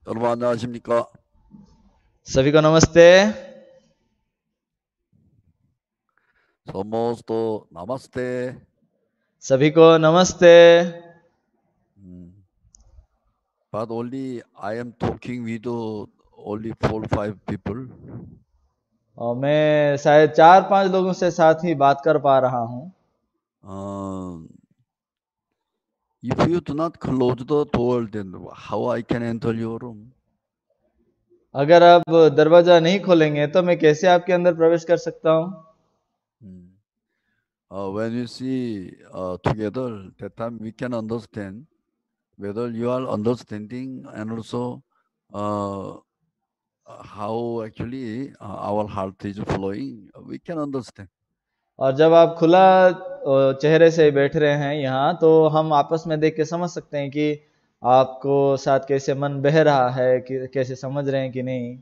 여러분 안녕하십니까? सभी को नमस्ते। Somosto namaste. सभी को नमस्ते। Mm, But only I am talking with only 4 5 people. और मैं शायद 4-5 लोगों से साथ ही बात कर पा रहा हूँ। Uh, if you do not close the door, then how I can enter your room? अगर आप दरवाजा नहीं खोलेंगे तो मैं कैसे आपके अंदर प्रवेश कर सकता हूँ? Mm. When we see together, that time we can understand whether you are understanding and also uh, how actually our heart is flowing. We can understand. और जब आप खुला चेहरे से बैठ रहे हैं यहाँ, तो हम आपस में देख के समझ सकते हैं कि आपको साथ कैसे मन बह रहा है, कि कैसे समझ रहे हैं कि नहीं।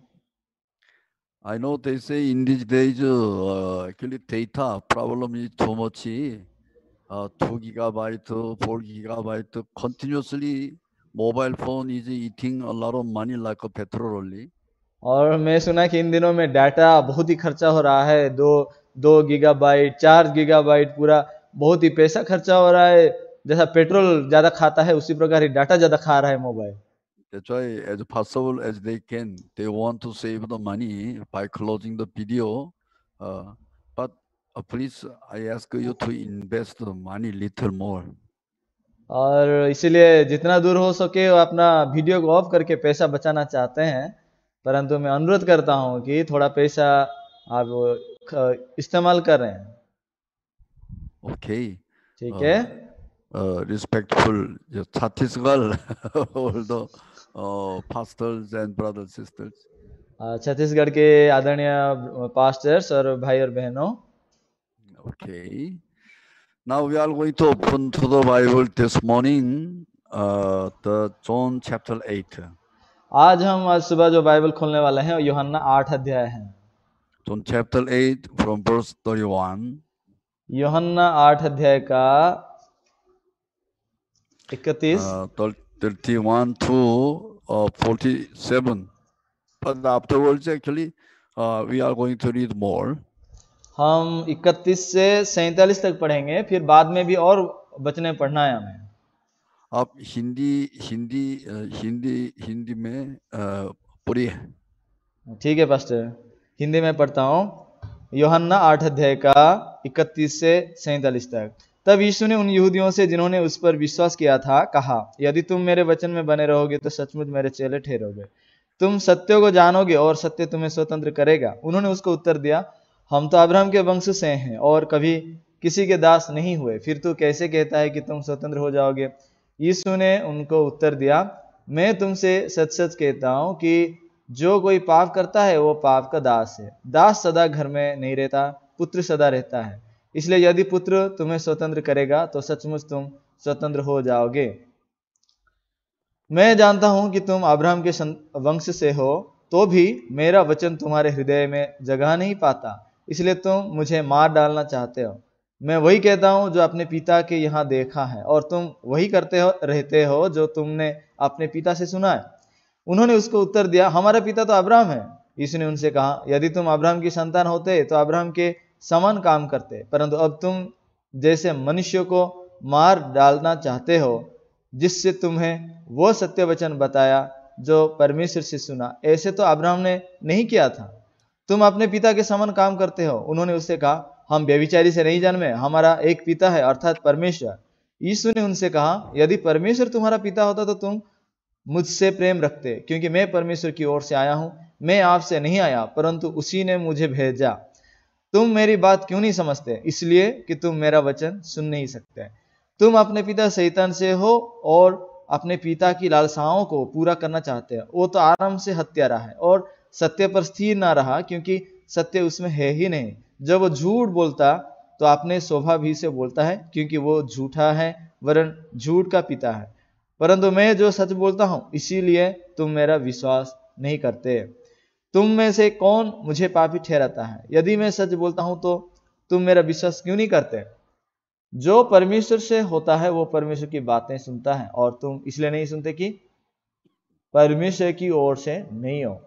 I know they say in these days, actually data problem is too much. 2 gigabyte, 4 gigabyte, continuously mobile phone is eating a lot of money like a petrol only. और मैं सुना कि इन दिनों में डाटा बहुत ही खर्चा हो रहा है। 2 गीगाबाइट, 4 गीगाबाइट, पूरा बहुत ही पैसा खर्चा हो रहा है। जैसा पेट्रोल ज्यादा खाता है, उसी प्रकार ही डाटा ज्यादा खा रहा है mobile. That's why as possible as they can, they want to save the money by closing the video. Uh, but please, I ask you to invest the money little more. और इसीलिए जितना दूर हो सके वो अपना वीडियो को of करके पैसा बचाना चाहते हैं। परंतु मैं अनुरोध करता हूं कि थोड़ा पैसा आप इस्तेमाल कर रहे हैं। Okay. ठीक है। Uh, respectful Chhattisgarh, all the pastors and brothers sisters. Chhattisgarh के आदरणीय पास्टर्स और भाई और बहनों, Okay. Now we are going to open to the Bible this morning, the John chapter 8. आज सुबह जो बाइबल खोलने वाले हैं वो यूहन्ना 8 अध्याय है। John chapter 8 from verse 31. यूहन्ना 8 अध्याय का 31। 31 to 47. But afterwards, actually, we are going to read more. हम 31 से 47 तक पढ़ेंगे, फिर बाद में भी और बचने पढ़ना है हमें। आप हिंदी में पढ़िए। ठीक है पास्टर, हिंदी में पढ़ता हूँ। यूहन्ना 8 अध्याय का 31 से 47 तक। तब यीशु ने उन यहूदियों से जिन्होंने उस पर विश्वास किया था कहा, यदि तुम मेरे वचन में बने रहोगे तो सचमुच मेरे चेले ठहरोगे। तुम सत्य को जानोगे और सत्य तुम्हें स्वतंत्र करेगा। उन्होंने उसको उत्तर दिया, हम तो अब्राहम के वंश से हैं और कभी किसी के दास नहीं हुए, फिर तू कैसे कहता है कि तुम स्वतंत्र हो जाओगे? यीशु ने उनको उत्तर दिया, मैं तुमसे सच सच कहता हूं कि जो कोई पाप करता है वो पाप का दास है। दास सदा घर में नहीं रहता, पुत्र सदा रहता है। इसलिए यदि पुत्र तुम्हें स्वतंत्र करेगा तो सचमुच तुम स्वतंत्र हो जाओगे। मैं जानता हूं कि तुम अब्राहम के वंश से हो, तो भी मेरा वचन तुम्हारे हृदय में जगह नहीं पाता, इसलिए तुम मुझे मार डालना चाहते हो। मैं वही कहता हूं जो अपने पिता के यहाँ देखा है, और तुम वही करते हो रहते हो जो तुमने अपने पिता से सुना है। उन्होंने उसको उत्तर दिया, हमारा पिता तो अब्राहम है। यीशु ने उनसे कहा, यदि तुम अब्राहम की संतान होते तो अब्राहम के समान काम करते, परंतु अब तुम जैसे मनुष्य को मार डालना चाहते हो, जिससे तुम्हें वो सत्य वचन बताया जो परमेश्वर से सुना, ऐसे तो अब्राहम ने नहीं किया था। तुम अपने पिता के समान काम करते हो। उन्होंने उससे कहा, हम व्यभिचारी से नहीं जन्मे, हमारा एक पिता है अर्थात परमेश्वर। यीशु ने उनसे कहा, यदि परमेश्वर तुम्हारा पिता होता तो तुम मुझसे प्रेम रखते, क्योंकि मैं परमेश्वर की ओर से आया हूं। मैं आपसे नहीं आया, परंतु उसी ने मुझे भेजा। तुम मेरी बात क्यों नहीं समझते? इसलिए कि तुम मेरा वचन सुन नहीं सकते। तुम अपने पिता शैतान से हो और अपने पिता की लालसाओं को पूरा करना चाहते हो। वो तो आरंभ से हत्यारा है और सत्य पर स्थिर ना रहा, क्योंकि सत्य उसमें है ही नहीं। जब वो झूठ बोलता तो अपने स्वभाव ही से बोलता है, क्योंकि वो झूठा है, वरन झूठ का पिता है। परंतु मैं जो सच बोलता हूं, इसीलिए तुम मेरा विश्वास नहीं करते। तुम में से कौन मुझे पापी ठहराता है? यदि मैं सच बोलता हूं तो तुम मेरा विश्वास क्यों नहीं करते? जो परमेश्वर से होता है वो परमेश्वर की बातें सुनता है, और तुम इसलिए नहीं सुनते कि परमेश्वर की ओर से नहीं हो।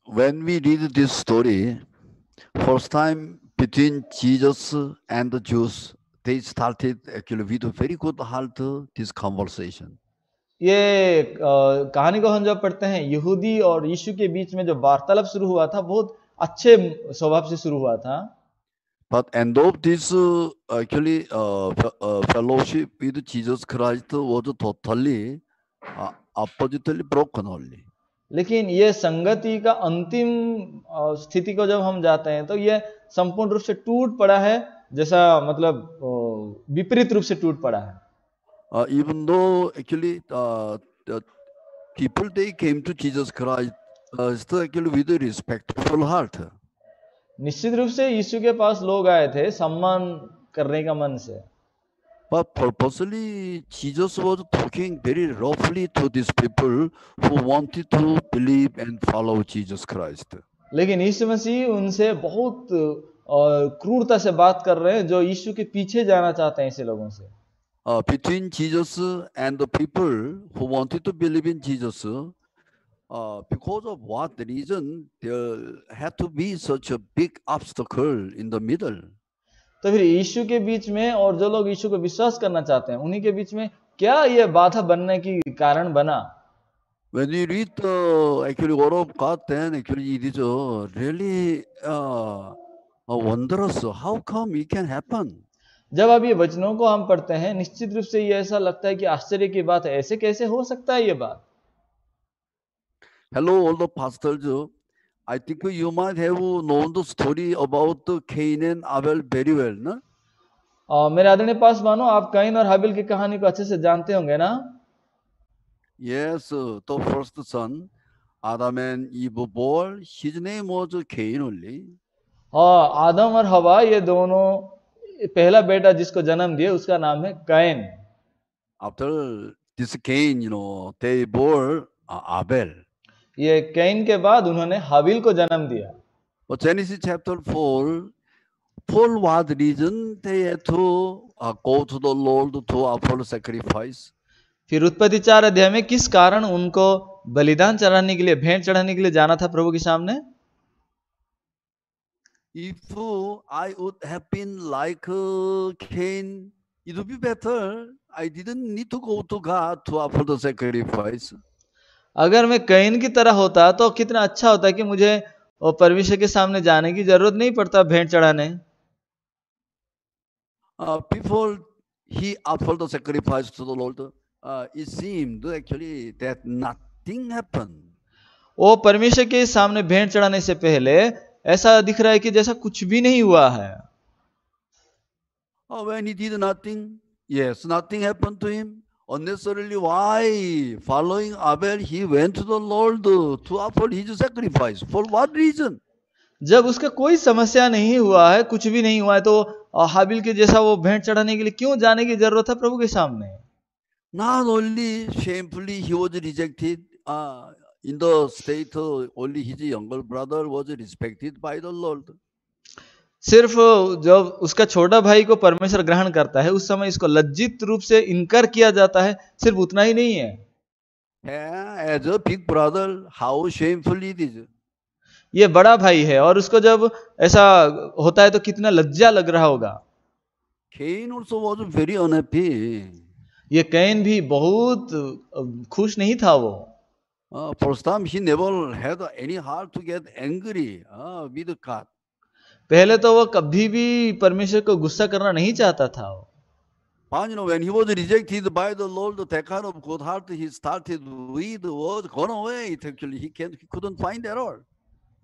When we read this story, first time between Jesus and the Jews, they started actually with a very good heart this conversation. ये कहानी को हम जब पढ़ते हैं, यहूदी और यीशु के बीच में जो वार्तालाप शुरू हुआ था, बहुत अच्छे स्वभाव से शुरू हुआ था। But end of this actually fellowship with Jesus Christ was totally oppositely broken only. लेकिन ये संगति का अंतिम स्थिति को जब हम जाते हैं तो ये संपूर्ण रूप से टूट पड़ा है, जैसा मतलब विपरीत रूप से टूट पड़ा है। Even though actually the people they came to Jesus Christ still actually with a respectful heart. निश्चित रूप से यीशु के पास लोग आए थे सम्मान करने का मन से, But purposely Jesus was talking very roughly to these people who wanted to believe and follow Jesus Christ. लेकिन यीशु मसीह उनसे बहुत क्रूरता से बात कर रहे हैं जो यीशु के पीछे जाना चाहते हैं ऐसे लोगों से। Between Jesus and the people who wanted to believe in Jesus, because of what reason there had to be such a big obstacle in the middle. तो फिर यीशु के बीच में और जो लोग यीशु को विश्वास करना चाहते हैं उन्हीं के बीच में क्या ये बाधा बनने की कारण बना? When you read actually Word of God, then actually it is really wondrous. How come it can happen? जब आप ये वचनों को हम पढ़ते हैं, निश्चित रूप से ये ऐसा लगता है कि आश्चर्य की बात है, ऐसे कैसे हो सकता है ये बात? Hello, all the pastors. I think you might have known the story about Cain and Abel very well, no? मेरे आदरणीय पासवानों, आप कैन और हाबिल की कहानी को अच्छे से जानते होंगे ना? Yes, the first son, Adam and Eve bore, his name was Cain only. हाँ, आदम और हवा ये दोनों, पहला बेटा जिसको जन्म दिया उसका नाम है can. After this Cain, they bore Abel. ये कैन के बाद उन्होंने हाबिल को जन्म दिया। But Genesis chapter 4, for what reason they had to go to the Lord to offer sacrifice? फिर उत्पत्ति 4 अध्याय में किस कारण उनको बलिदान चढ़ाने के लिए, भेंट चढ़ाने के लिए जाना था प्रभु के सामने? If I would have been like Cain, it would be better. I didn't need to go to God to offer the sacrifice. अगर मैं कैन की तरह होता तो कितना अच्छा होता कि मुझे परमेश्वर के सामने जाने की जरूरत नहीं पड़ता भेंट चढ़ाने। Before he offered the sacrifice to the Lord, it seemed actually that nothing happened. वो परमेश्वर के सामने भेंट चढ़ाने से पहले ऐसा दिख रहा है कि जैसा कुछ भी नहीं हुआ है। When he did nothing, yes, nothing happened to him. Unnecessarily, why? Following Abel, he went to the Lord to offer his sacrifice. For what reason? जब उसका कोई समस्या नहीं हुआ है, कुछ भी नहीं हुआ है, तो हाबिल के जैसा वो भेंट चढ़ाने के लिए क्यों जाने की जरूरत है प्रभु के सामने? Not only shamefully he was rejected in the state, only his younger brother was respected by the Lord. सिर्फ जब उसका छोटा भाई को परमेश्वर ग्रहण करता है उस समय इसको लज्जित रूप से इनकार किया जाता है, सिर्फ उतना ही नहीं है। As a big brother, how shameful it is. ये बड़ा भाई है और उसको जब ऐसा होता है तो कितना लज्जा लग रहा होगा। Cain also was very unhappy. ये कैन भी बहुत खुश नहीं था वो। First time he never had any heart to get angry with God. पहले तो वो कभी भी परमेश्वर को गुस्सा करना नहीं चाहता था वो। But when he was rejected by the Lord, that kind of good heart he started with was gone away. Actually, he couldn't find error.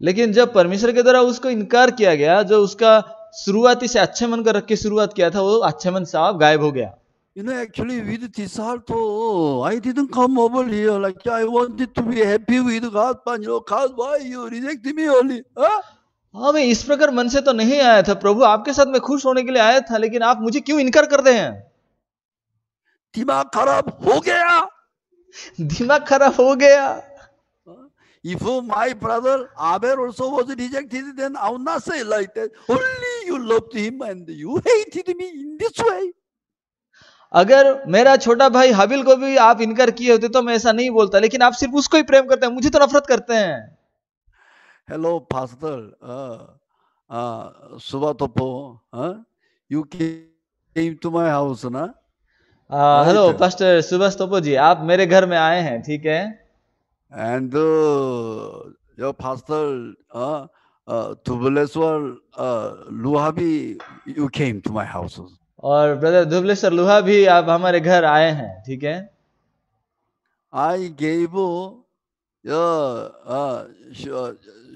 लेकिन जब परमेश्वर के द्वारा उसको इनकार किया गया, जो उसका शुरुआती से अच्छे मन को रख के शुरुआत किया था, वो अच्छे मन साफ गायब हो गया। Actually, with this heart, I didn't come over here like I wanted to be happy with God, but God, why you reject me only? हाँ, मैं इस प्रकार मन से तो नहीं आया था प्रभु, आपके साथ मैं खुश होने के लिए आया था, लेकिन आप मुझे क्यों इनकार कर रहे हैं? दिमाग खराब हो गया। दिमाग खराब हो गया। If my brother Abel also was rejected, then I would not say like that. Only you loved him and you hated me in this way. अगर मेरा छोटा भाई हाबिल को भी आप इनकार किए होते तो मैं ऐसा नहीं बोलता, लेकिन आप सिर्फ उसको ही प्रेम करते हैं, मुझे तो नफरत करते हैं। Hello, Pastor. Subatopo. You came to my house, na? Hello Right? Pastor Subhash Toppo ji, आप मेरे घर में आए हैं, ठीक है। And your pastor, Tubuleswar Luhabi, you came to my house. और ब्रदर धुबलेश्वर लोहा भी आप हमारे घर आए हैं, ठीक है। I gave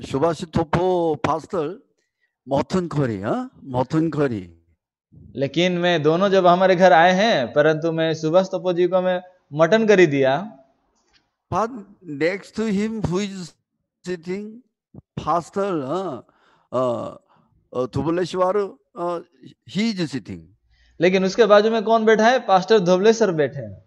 Subhashi Topo pastor mutton curry, mutton curry. लेकिन मैं दोनों जब हमारे घर आए हैं, परंतु मैं सुभाष तोपो जी को मैं मटन करी दिया। But next to him, who is sitting, pastor, Tubuleshwar, he is sitting. लेकिन उसके बाजू में कौन बैठा है? पास्टर धुबलेश्वर बैठे हैं।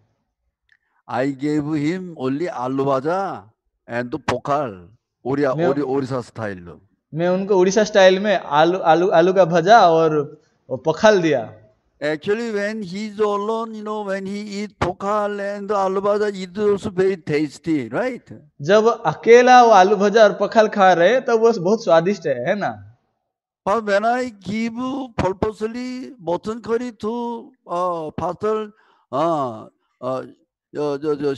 I gave him only aloo bhaja and the pokal, Orissa style. मैं उनको उड़ीसा स्टाइल में आलू आलू आलू का भजा और पखाल दिया। Actually, when he's alone, when he eat pokal and the aloo bhaja, it is also very tasty, right? जब अकेला वो आलू भजा और पखाल खा रहे तब वो बहुत स्वादिष्ट है ना। But when I give purposely mutton curry to Pastor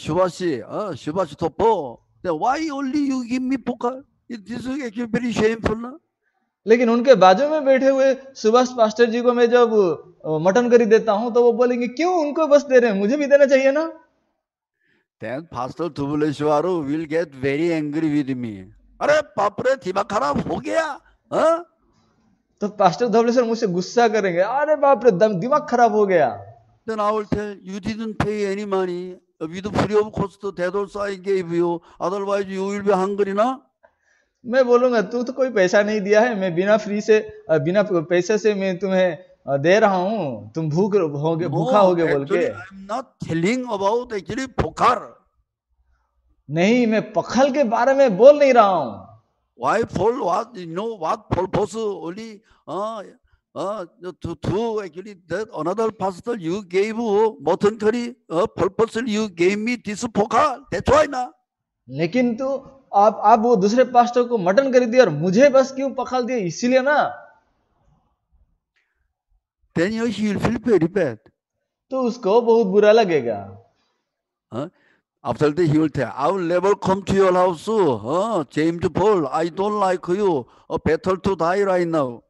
Subhashi Topo, then why only you give me pokal? This is actually very shameful, na? लेकिन उनके बाजू में बैठे हुए सुभाष पास्टर जी को मैं जब मटन करी देता हूं तो वो बोलेंगे क्यों उनको बस दे रहे हैं, मुझे भी देना चाहिए ना। Then Pastor Tubuleshwaru will get very angry with me. अरे बाप रे दिमाग खराब हो गया, हाँ? तो पास्टर धवलेश्वर मुझसे गुस्सा करेंगे, अरे बाप रे दिमाग खराब हो गया। Then I will tell you didn't pay any money with the free of cost. That also I gave you. Otherwise you will be hungry, ना? मैं बोलूंगा तू तो कोई पैसा नहीं दिया है, मैं बिना पैसे से मैं तुम्हें दे रहा हूं, तुम भूखा होगे बोल के। I'm not telling about actually pokar. नहीं, मैं पखल के बारे में बोल नहीं रहा हूं। Why for what? What purpose only? To actually that another pastor you gave mutton curry. Purposely you gave me this pokar. That's why, na? लेकिन तो आप वो दूसरे पास्टर को मटन कर दिया और मुझे बस क्यों पखाल दिया, इसीलिए ना। Then he will feel very bad. तो उसको बहुत बुरा लगेगा। After that he will tell, I will never come to your house. James Paul, I don't like you. Better to die right now.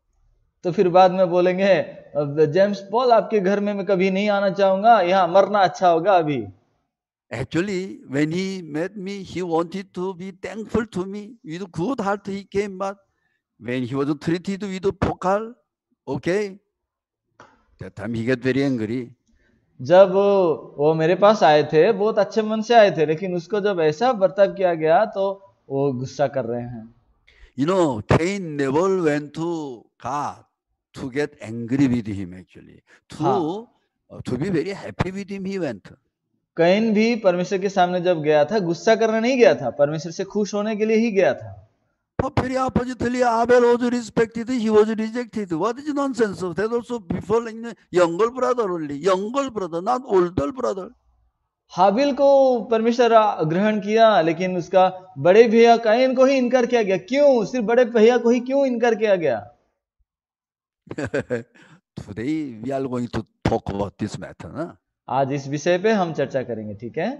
तो फिर बाद में बोलेंगे, जेम्स पॉल आपके घर में मैं कभी नहीं आना चाहूंगा, यहाँ मरना अच्छा होगा अभी। Actually, when he met me, he wanted to be thankful to me. With good heart he came, but when he was treated with a pokal, okay, that time he got very angry. जब वो मेरे पास आए थे बहुत अच्छे मन से आए थे, लेकिन उसको जब ऐसा बर्ताव किया गया तो वो गुस्सा कर रहे हैं। Cain never went to God to get angry with him actually. To be very happy with him he went. Can भी परमेश्वर के सामने जब गया था गुस्सा करने नहीं गया था, परमेश्वर से खुश होने के लिए ही गया था। Very oppositely, Abel was respected, he was rejected. What is nonsense? That also before younger brother only, younger brother, not older brother. हाबिल को परमेश्वर ग्रहण किया, लेकिन उसका बड़े भैया कैन को ही इनकार किया गया। क्यों? सिर्फ बड़े भैया को ही क्यों इनकार किया गया? Today we are going to talk about this matter. Na? आज इस विषय पे हम चर्चा करेंगे, ठीक है।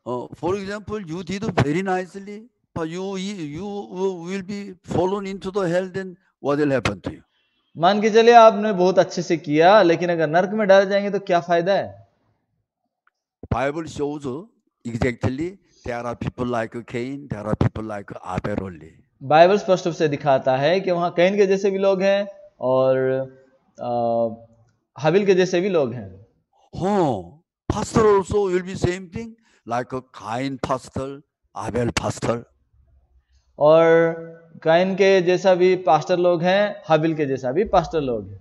For example, you did very nicely, but you will be fallen into the hell. Then what will happen to you? मान के चलिए आपने बहुत अच्छे से किया, लेकिन अगर नरक में डाले जाएंगे तो क्या फायदा है? Bible shows exactly there are people like Cain, there are people like Abel only. Bible स्पष्ट रूप से दिखाता है कि वहां कैन के जैसे भी लोग हैं और हाबिल के जैसे भी लोग हैं। Pastor also will be same thing, like a Cain pastor, Abel pastor. और कैन के जैसा भी पास्टर लोग हैं, हाबिल के जैसा भी पास्टर लोग हैं।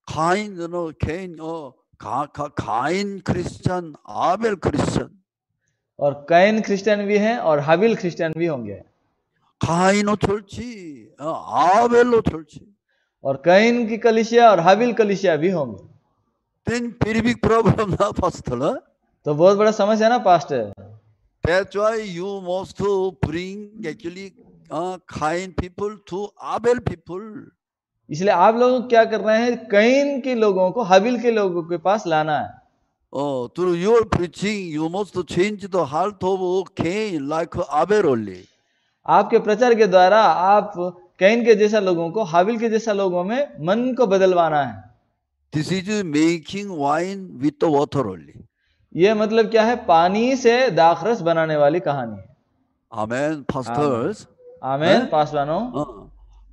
Cain Christian, Abel Christian. और कैन क्रिश्चियन भी हैं और हाबिल क्रिश्चियन भी होंगे। Cain चर्ची, Abel चर्ची। और कैन की कलीसिया और हाबिल कलीसिया भी होंगे। Then very big problem now, Pastor. Huh? तो बहुत बड़ा समस्या है ना pastor. That's why you must to bring actually kind people to Abel people. इसलिए आप लोग क्या कर रहे हैं, कैन के लोगों को हाबिल के लोगों के पास लाना है। Through your preaching, you must to change the heart of Cain like Abel only. आपके प्रचार के द्वारा आप कैन के जैसा लोगों को हाबिल के जैसा लोगों में मन को बदलवाना है। This is making wine with the water only. ये मतलब क्या है, पानी से दाखरस बनाने वाली कहानी है। Amen, pastors. आमेन पासवानों।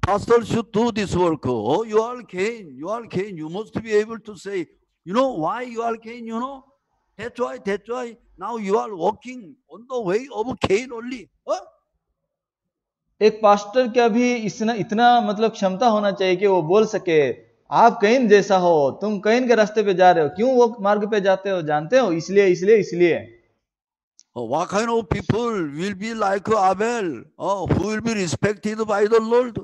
Pastors should do this work. Oh, you are Cain, you are Cain. You must be able to say, you know why you are Cain, you know? That's why. Now you are walking on the way of Cain only. Huh? एक pastor का भी इतना मतलब क्षमता होना चाहिए कि वो बोल सके, आप कैन जैसा हो, तुम कैन के रास्ते पे जा रहे हो, क्यों वो मार्ग पे जाते हो, जानते हो? इसलिए What kind of people will be like Abel, who will be respected by the Lord?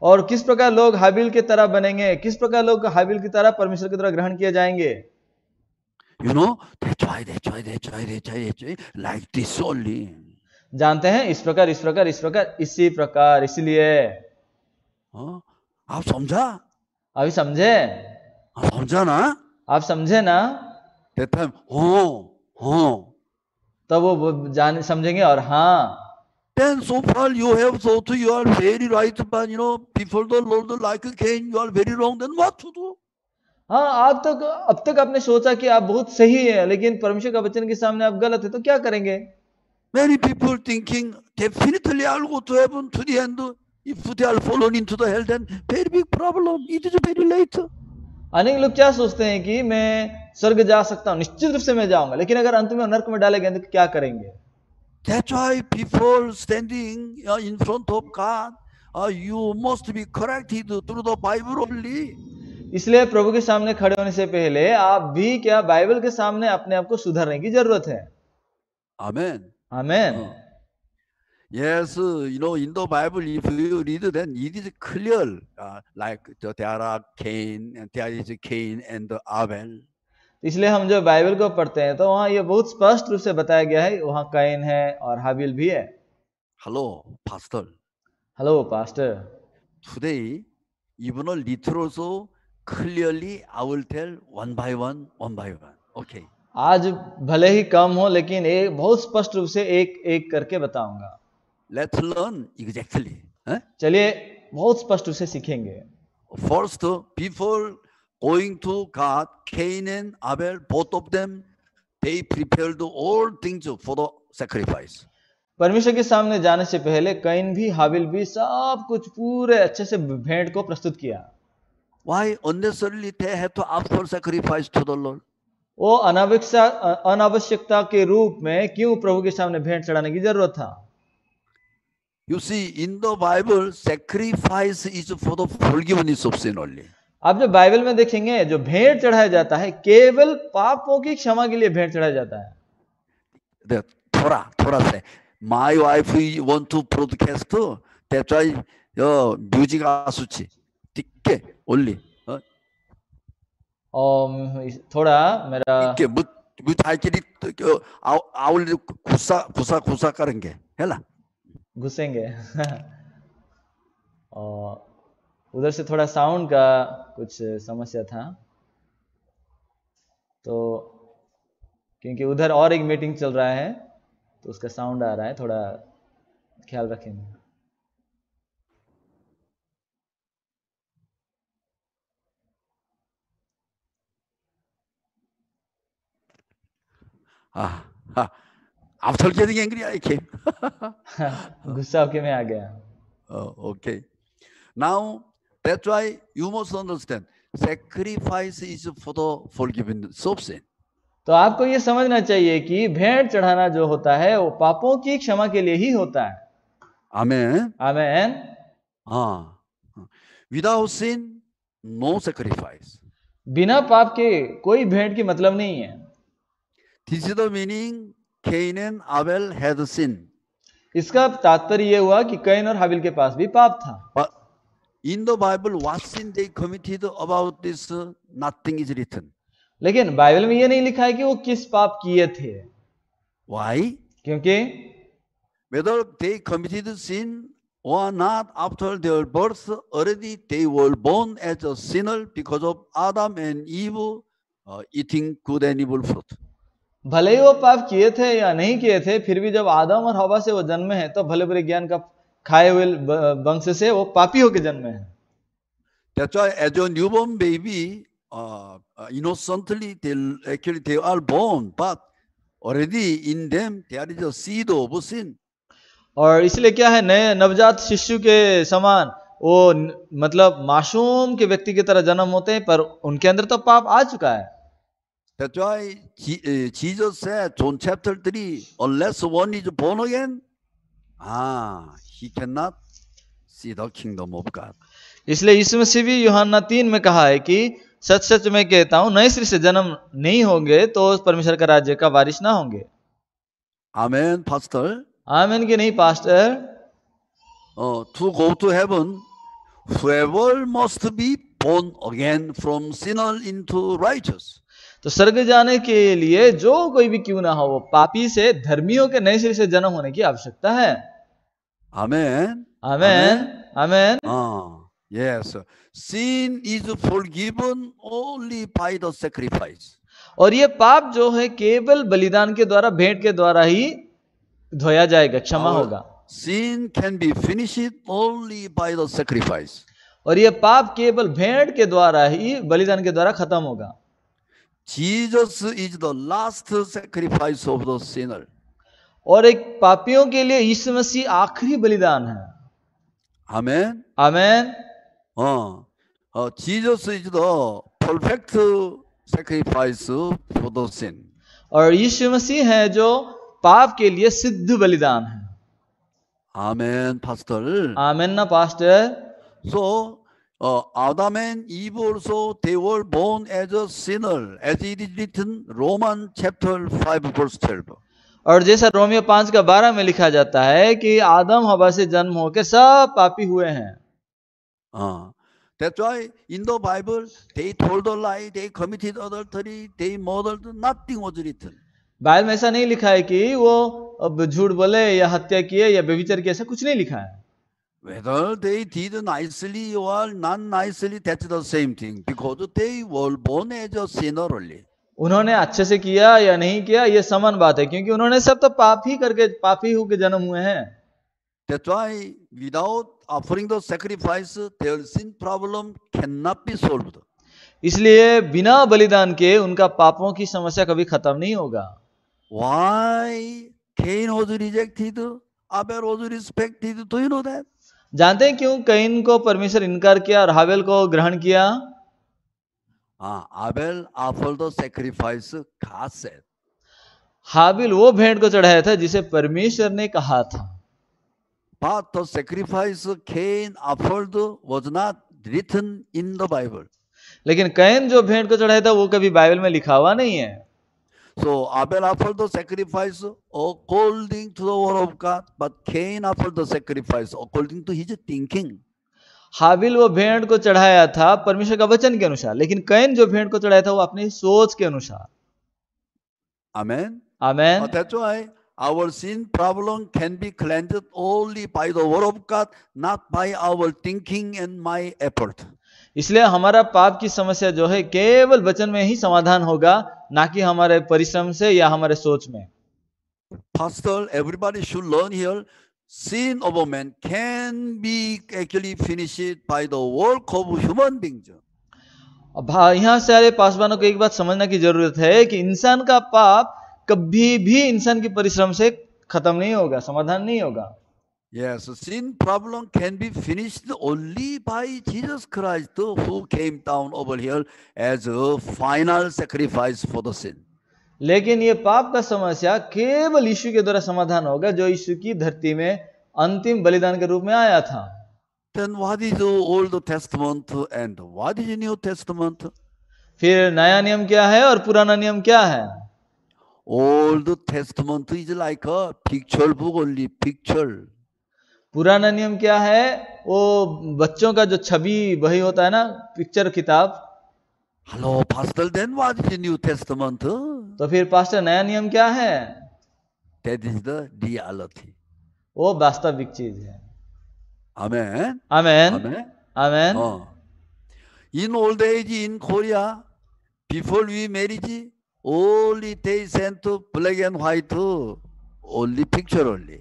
और किस प्रकार लोग हाबिल की तरह बनेंगे, किस प्रकार लोग हाबिल की तरह परमेश्वर की तरह ग्रहण किए जाएंगे। You know, that's why, like this only. जानते हैं, इस प्रकार, इसी प्रकार, इसलिए। आप समझा? अभी समझे? समझा ना? आप समझे ना? That time, हाँ। तब वो जान समझेंगे और हाँ। Then so far you have thought you are very right, but you know, before the Lord like Cain, you are very wrong. Then what to do? हाँ, अब तक आपने सोचा कि आप बहुत सही है, लेकिन परमेश्वर का वचन के सामने आप गलत है, तो क्या करेंगे? Many people thinking definitely I'll go to heaven to the end. If they are fallen into the hell, then very big problem. It is very late. अनेक लोग क्या सोचते हैं कि मैं स्वर्ग जा सकता हूँ, निश्चित रूप से मैं जाऊंगा, लेकिन अगर अंत में नरक में डाले गए तो क्या करेंगे? That's why people standing in front of God, you must be corrected through the Bible only. इसलिए प्रभु के सामने खड़े होने से पहले आप भी क्या बाइबल के सामने अपने आप को सुधारने की जरूरत है। Amen. Amen. Yes, you know, in the Bible, if you read, then it is clear, like there are Cain, and there is Cain and Abel. इसलिए हम जब बाइबल को पढ़ते हैं तो वहां ये बहुत स्पष्ट रूप से बताया गया है, वहां कैन है और हाबिल भी है। Hello, Pastor. Hello pastor. Today, even a little also, clearly I will tell one by one. Okay. आज भले ही कम हो, लेकिन एक बहुत स्पष्ट रूप से एक एक करके बताऊंगा। Let's learn exactly. चलिए बहुत स्पष्ट रूप से सीखेंगे। First, before going to God, Cain and Abel, both of them, they prepared all things for the sacrifice. परमेश्वर के सामने जाने से पहले कैन भी हाबिल भी सब कुछ पूरे अच्छे से भेंट को प्रस्तुत किया। Why unnecessarily they have to offer sacrifice to the Lord? वो अनावश्यकता के रूप में क्यों प्रभु के सामने भेंट चढ़ाने की जरूरत था? You see, in the Bible, sacrifice is for the forgiveness of sin only. आप जब बाइबल में देखेंगे, जो भेंट चढ़ाया जाता है केवल पापों की क्षमा के लिए भेंट चढ़ाया जाता है। थोड़ा से my wife want to broadcast, that's why music 아수치 띠게 only. थोड़ा मेरा 이게 무탈끼리 아울 구사 까는 게 해라. घुसेंगे और उधर से थोड़ा साउंड का कुछ समस्या था, तो क्योंकि उधर और एक मीटिंग चल रहा है तो उसका साउंड आ रहा है, थोड़ा ख्याल रखेंगे। After getting angry, I came. गुस्सा होके मैं आ गया। Okay. Now, that's why you must understand, sacrifice is for the forgiveness of sin. तो आपको ये समझना चाहिए कि भेंट चढ़ाना जो होता है वो पापों की क्षमा के लिए ही होता है। Amen. आमेन। Without sin, no sacrifice. बिना पाप के कोई भेंट की मतलब नहीं है। This is the meaning Cain and Abel had sin. इसका तात्पर्य ये हुआ कि कैन और हाबिल के पास भी पाप था। But in the Bible, what sin they committed about this, nothing is written. लेकिन बाइबल में ये नहीं लिखा है कि वो किस पाप किए थे, Why? क्योंकि Whether they committed sin or not after their birth, already they were born as a sinner because of Adam and Eve eating good and evil fruit. भले ही वो पाप किए थे या नहीं किए थे, फिर भी जब आदम और हवा से वो जन्मे हैं तो भले बुरे ज्ञान का खाए हुए वंश से वो पापी होकर जन्मे हैं। That's why as a newborn baby, innocently they are born, but already in them there is a seed of sin. और इसलिए क्या है, नए नवजात शिशु के समान वो मतलब मासूम के व्यक्ति की तरह जन्म होते हैं, पर उनके अंदर तो पाप आ चुका है। That's why Jesus said, John chapter 3, unless one is born again, he cannot see the kingdom of God. इसलिए यीशु मसीह भी यूहन्ना 3 में कहा है कि सच सच मैं कहता हूं, नए सिरे से जन्म नहीं होंगे तो परमेश्वर का राज्य का वारिस ना होंगे। Amen, pastor. आमीन कि नहीं pastor? To go to heaven, whoever must be born again from sinner into righteous. तो स्वर्ग जाने के लिए जो कोई भी क्यों ना हो, वो पापी से धर्मियों के नए सिरे से जन्म होने की आवश्यकता है। Amen. आमीन आमीन। Yes. Sin is forgiven only by the sacrifice. और ये पाप जो है केवल बलिदान के द्वारा, भेंट के द्वारा ही धोया जाएगा, क्षमा होगा। Sin can be finished only by the sacrifice. और ये पाप केवल भेंट के द्वारा ही, बलिदान के द्वारा खत्म होगा। Jesus is the last sacrifice of the sinner. और एक पापियों के लिए यीशु मसीह आखिरी बलिदान है। Amen. आमीन। Jesus is the perfect sacrifice for the sin. और यीशु मसीह है जो पाप के लिए सिद्ध बलिदान है। Amen, pastor. आमीन ना pastor? So Adam and Eve also, they were born as a sinner, as it is written Romans chapter 5 verse 12. और जैसा रोमियो 5:12 में लिखा जाता है कि आदम हवा से जन्म होकर सब पापी हुए हैं। That's why in the Bible they told a lie, they committed adultery, they murdered, nothing was written. Bible में ऐसा नहीं लिखा है कि वो अब झूठ बोले या हत्या किए या व्यभिचार किए, ऐसा कुछ नहीं लिखा है। Whether they did nicely or not nicely, that's the same thing, because they were born as a sinner only. उन्होंने अच्छे से किया या नहीं किया ये समान बात है, क्योंकि उन्होंने सब तो पाप ही करके, पापी होकर जन्म हुए हैं। That's why without offering the sacrifice, their sin problem cannot be solved. इसलिए बिना बलिदान के उनका पापों की समस्या कभी खत्म नहीं होगा। Why Cain was rejected, Abel was respected? Do you know that? जानते हैं क्यों कैन को परमेश्वर इनकार किया और हाबेल को ग्रहण किया? Abel offered the sacrifice, God said. हाबिल वो भेंट को चढ़ाया था जिसे परमेश्वर ने कहा था। But the sacrifice Cain offered was not written in the Bible. लेकिन कैन जो भेंट को चढ़ाया था वो कभी बाइबल में लिखा हुआ नहीं है। So Abel offered the sacrifice according to the word of God, but Cain offered the sacrifice according to his thinking. हाबिल वो भेंट को चढ़ाया था परमेश्वर का वचन के अनुसार, लेकिन कैन जो भेंट को चढ़ाया था वो अपनी सोच के अनुसार। Amen. Amen. That's why our sin problem can be cleansed only by the word of God, not by our thinking and my effort. इसलिए हमारा पाप की समस्या जो है केवल वचन में ही समाधान होगा, ना कि हमारे परिश्रम से या हमारे सोच में। Pastor, everybody should learn here. Sin of a man can be actually finished by the work of human beings. अब यहाँ से सारे पासवानों को एक बात समझना की जरूरत है कि इंसान का पाप कभी भी इंसान के परिश्रम से खत्म नहीं होगा, समाधान नहीं होगा। Yes, sin problem can be finished only by Jesus Christ, who came down over here as a final sacrifice for the sin. लेकिन ये पाप का समस्या केवल यीशु के द्वारा समाधान होगा, जो यीशु की धरती में अंतिम बलिदान के रूप में आया था। Then what is the Old Testament and what is the New Testament? फिर नया नियम क्या है और पुराना नियम क्या है? Old Testament is like a picture book only, picture. पुराना नियम क्या है? वो बच्चों का जो छवि वही होता है ना, पिक्चर किताब। Hello, Pastor, then what is the New Testament? तो फिर पास्टर नया नियम क्या है? That is the reality. वो वास्तविक चीज है। Amen. Amen, Amen. Amen. In old age in Korea, before we marriage, only they sent to black and white, only picture only.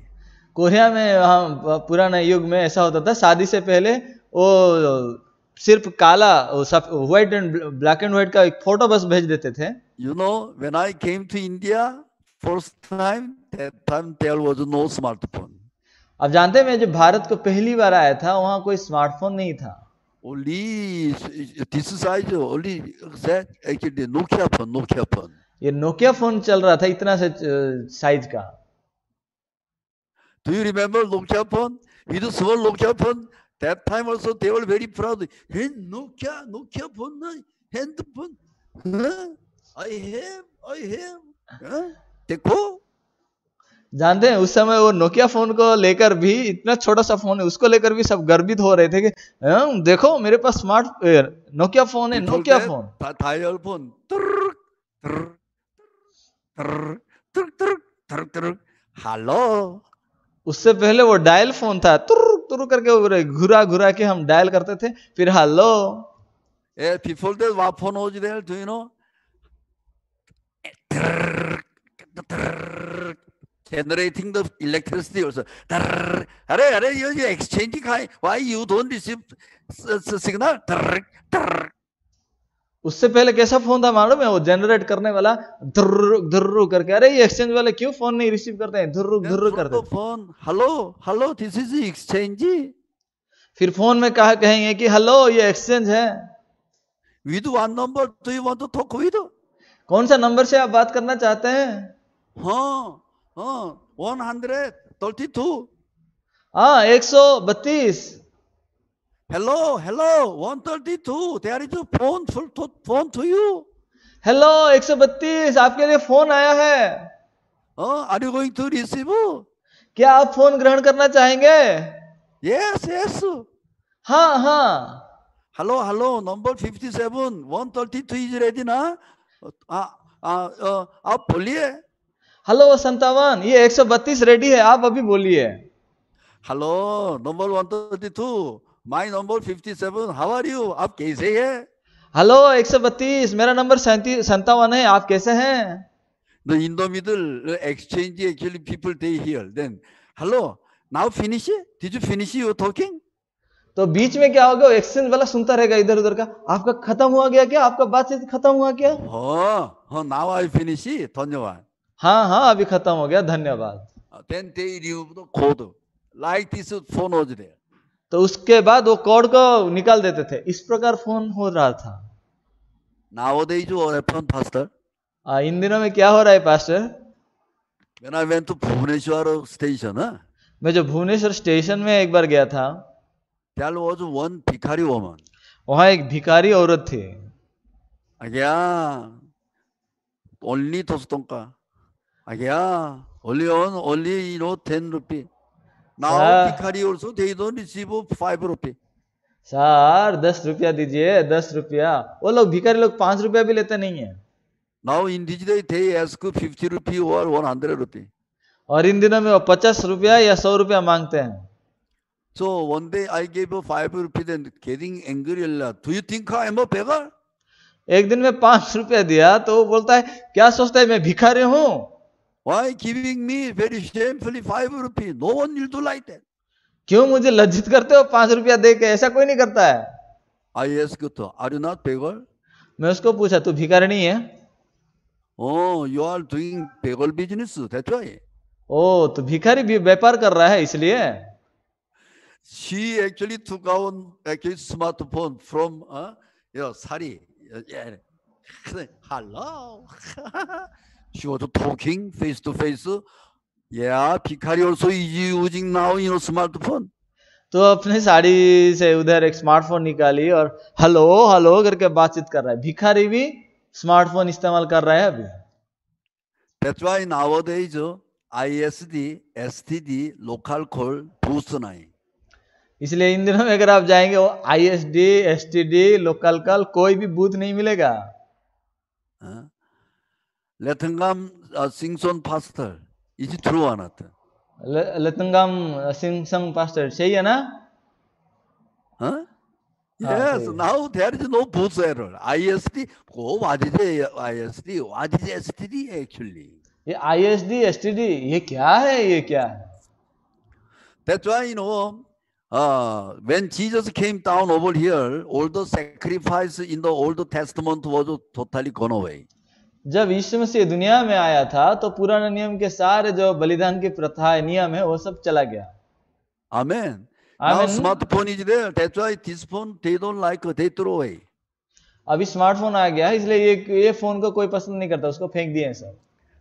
Korea में हम पुराने युग में ऐसा होता था, शादी से पहले वो सिर्फ काला white and black and white का एक फोटो बस भेज देते थे। You know, when I came to India first time, that time there was no smartphone. आप जानते हैं, मैं जब भारत को पहली बार आया था, वहां कोई स्मार्टफोन नहीं था। Only this size, only that actually Nokia phone. ये नोकिया फोन चल रहा था, इतना से साइज का। Do you remember Nokia phone? With a small Nokia phone, that time also they were very proud. Hey, Nokia phone, handphone. Huh? I have. Huh? देखो, जानते हैं उस समय वो नोकिया फोन को लेकर भी, इतना छोटा सा फोन है, उसको लेकर भी सब गर्वित हो रहे थे कि देखो मेरे पास स्मार्ट नोकिया फोन है, Nokia phone. dial phone. Hello. उससे पहले वो डायल फोन था, तुर तुर करके घुरा घुरा के हम डायल करते थे, फिर hello. Before that, what phone was there? Do you know? Generating the electricity also. अरे you exchanging high. Why you don't receive signal? उससे पहले कैसा फोन था मालूम है? वो जनरेट करने वाला, धुर्र धुर्र करके। अरे ये एक्सचेंज वाले क्यों फोन नहीं रिसीव करते हैं? धुर्र धुर्र करते हैं। Phone, hello, this is the exchange. फिर फोन में कहा कहेंगे कि हेलो ये एक्सचेंज है। With one number, do you want to talk with? कौन सा नंबर से आप बात करना चाहते हैं? 132. हाँ, 132। Hello, 132. There is a phone to you. Hello 132, आपके लिए फोन आया है। Are you going to receive? क्या आप फोन ग्रहण करना चाहेंगे? Yes. हाँ। Hello, number 57, 132 is ready ना? आप बोलिए। हेलो 57, ये 132 रेडी है, आप अभी बोलिए। Hello number 132, my number 57, how are you? आप कैसे हैं? हेलो 132, मेरा नंबर 57 है, आप कैसे हैं? In the middle exchange, actually people they hear. Then hello, now finish? Did you finish your talking? तो बीच में क्या होगा? एक्सचेंज वाला सुनता रहेगा इधर उधर का, आपका खत्म हुआ गया क्या? आपका बातचीत खत्म हुआ क्या? now I finish. धन्यवाद। हाँ, अभी खत्म हो गया, धन्यवाद। Then they remove the code. Like this phone was there. तो उसके बाद वो कोड को निकाल देते थे। इस प्रकार फोन हो रहा था। Nowadays what happened, pastor? इन दिनों में क्या हो रहा है pastor? When I went to Bhubaneswar station, मैं जो भुवनेश्वर स्टेशन में एक बार गया था, there was one भिखारी woman. वहां एक भिखारी औरत थी। 아기야, only 토스통가. 아기야, only 10 rupee. Now भिखारी also they don't receive 5 rupee. Sir 10 रुपया दीजिए, 10 रुपया। वो लोग भिखारी लोग 5 रुपया भी लेते नहीं है। Now in this day they ask 50 rupee or 100 rupee. और इन दिनों में वो 50 रुपया या 100 रुपया मांगते हैं। So one day I gave 5 rupee, then getting angry. Do you think I am a beggar? एक दिन में 5 रुपया दिया तो वो बोलता है, क्या सोचता है मैं भिखारी हूं? Why giving me very shamefully 5 rupee? No one will do like that. क्यों मुझे लज्जित करते हो 5 रुपया दे के? ऐसा कोई नहीं करता है। I asked, are you not beggar? मैं उसको पूछा, तू भिखारी नहीं है? Oh, you are doing beggar business. That's why. ओ, तो भिखारी भी व्यापार कर रहा है इसलिए। She actually took out smartphone from Sari. Hello. She was talking face to face. Yeah, भिखारी also is using now smartphone. तो अपने साड़ी से उधर एक स्मार्टफोन निकाली और हेलो करके बातचीत कर रहा है। भिखारी भी स्मार्टफोन इस्तेमाल कर रहा है अभी। That's why nowadays ISD, STD, local call boost नहीं. इसलिए इन दिनों में अगर आप जाएंगे वो ISD, STD, लोकल कल कोई भी बूथ नहीं मिलेगा। Letangam Singson pastor. Is it true or not? लतंगम Singh संग पास्टर सही है ना? Huh? हाँ Yes, सही है। now there is no booth error. ISD, oh, what is ISD? What is STD actually? ये ISD, STD ये क्या है, ये क्या है? That's why, when Jesus came down over here, all the sacrifice in the Old Testament was totally gone away. जब यीशु मसीह दुनिया में आया था तो पुराने नियम के सारे जो बलिदान की प्रथा है, नियम है, वो सब चला गया। Amen. Now आमीन। smartphone is there. That's why this phone they don't like, they throw away. अभी स्मार्टफोन आ गया है, इसलिए ये फोन को कोई पसंद नहीं करता, उसको फेंक दिए हैं सब।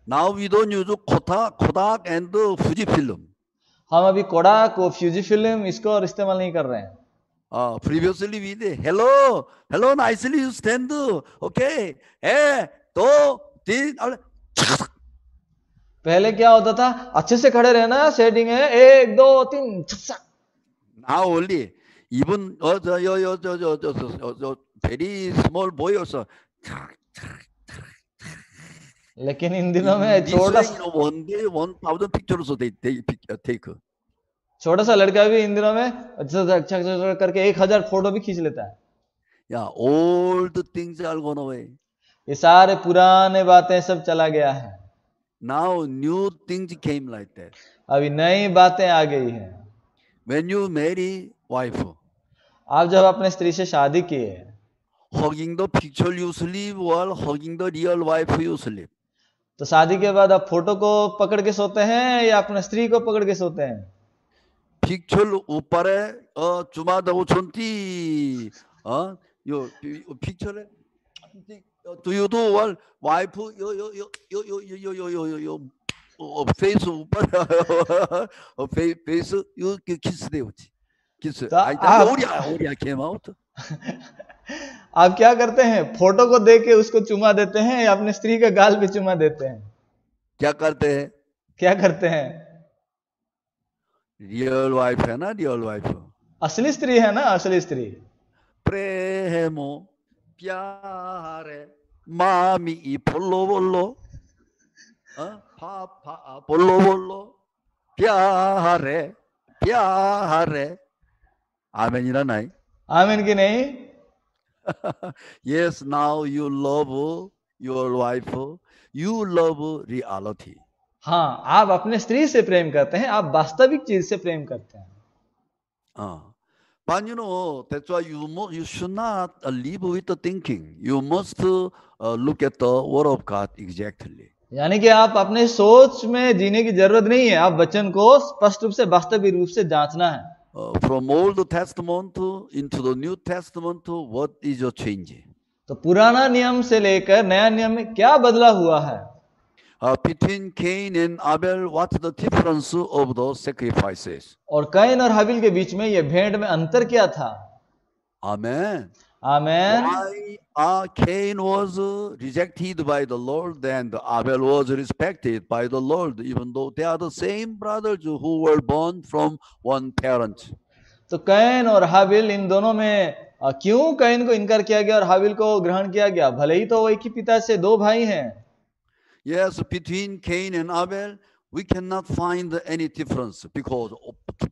Now we don't use Kodak and Fujifilm. हम अभी कोडाक और फ्यूजी फिल्म इसको और इस्तेमाल नहीं कर रहे हैं। Previously we did. Hello, nicely you stand. Okay. Hey, 2, 3. पहले क्या होता था, अच्छे से खड़े रहना, सेटिंग है, 1 2 3 छक्का। Now only even very small boy also. लेकिन इन दिनों में छोटा one day 1,000 pictures they take. छोटा सा लड़का भी इन दिनों में अच्छा करके 1000 फोटो भी खींच लेता है। Yeah, all the things are gone away. ये सारे पुराने बातें सब चला गया है। Now new things came like that. अभी नई बातें आ गई है। When you marry wife, आप जब अपने स्त्री से शादी किए, hugging the picture you sleep while hugging the real wife you sleep. तो शादी के बाद आप फोटो को पकड़ के सोते हैं या अपने स्त्री को पकड़ के सोते हैं? Picture ऊपर चुमा दो चुनती यो picture do you do while wife yo face ऊपर face you kiss they kiss Oriya came out. आप क्या करते हैं, फोटो को देख के उसको चुमा देते हैं या अपने स्त्री के गाल पे चुमा देते हैं? क्या करते हैं? रियल वाइफ है ना, रियल वाइफ असली स्त्री है ना, असली स्त्री। प्रेमो प्यारे मामी बोलो बोलो पापा बोलो बोलो प्यारे प्यारे आमेन नहीं? आमीन की नहीं? Yes, now you love your wife, you love reality. हाँ, आप अपने स्त्री से प्रेम करते हैं, आप वास्तविक चीज से प्रेम करते हैं। But that's why you should not live with the thinking. You must look at the word of God exactly. यानी कि आप अपने सोच में जीने की जरूरत नहीं है, आप वचन को स्पष्ट रूप से वास्तविक रूप से जांचना है। From Old Testament into the New Testament, what is your change? तो पुराना नियम से लेकर नया नियम में क्या बदला हुआ है? Between Cain and Abel, what's the difference of those sacrifices? और कैन और हाबिल के बीच में ये भेंट में अंतर क्या था? Amen. Amen. Why Cain was rejected by the Lord and Abel was respected by the Lord, even though they are the same brothers who were born from one parent. तो कैन और हाबिल, इन दोनों में क्यों कैन को इनकार किया गया और हाबिल को ग्रहण किया गया? भले ही तो एक ही पिता से दो भाई हैं। Yes, between Cain and Abel, we cannot find any difference because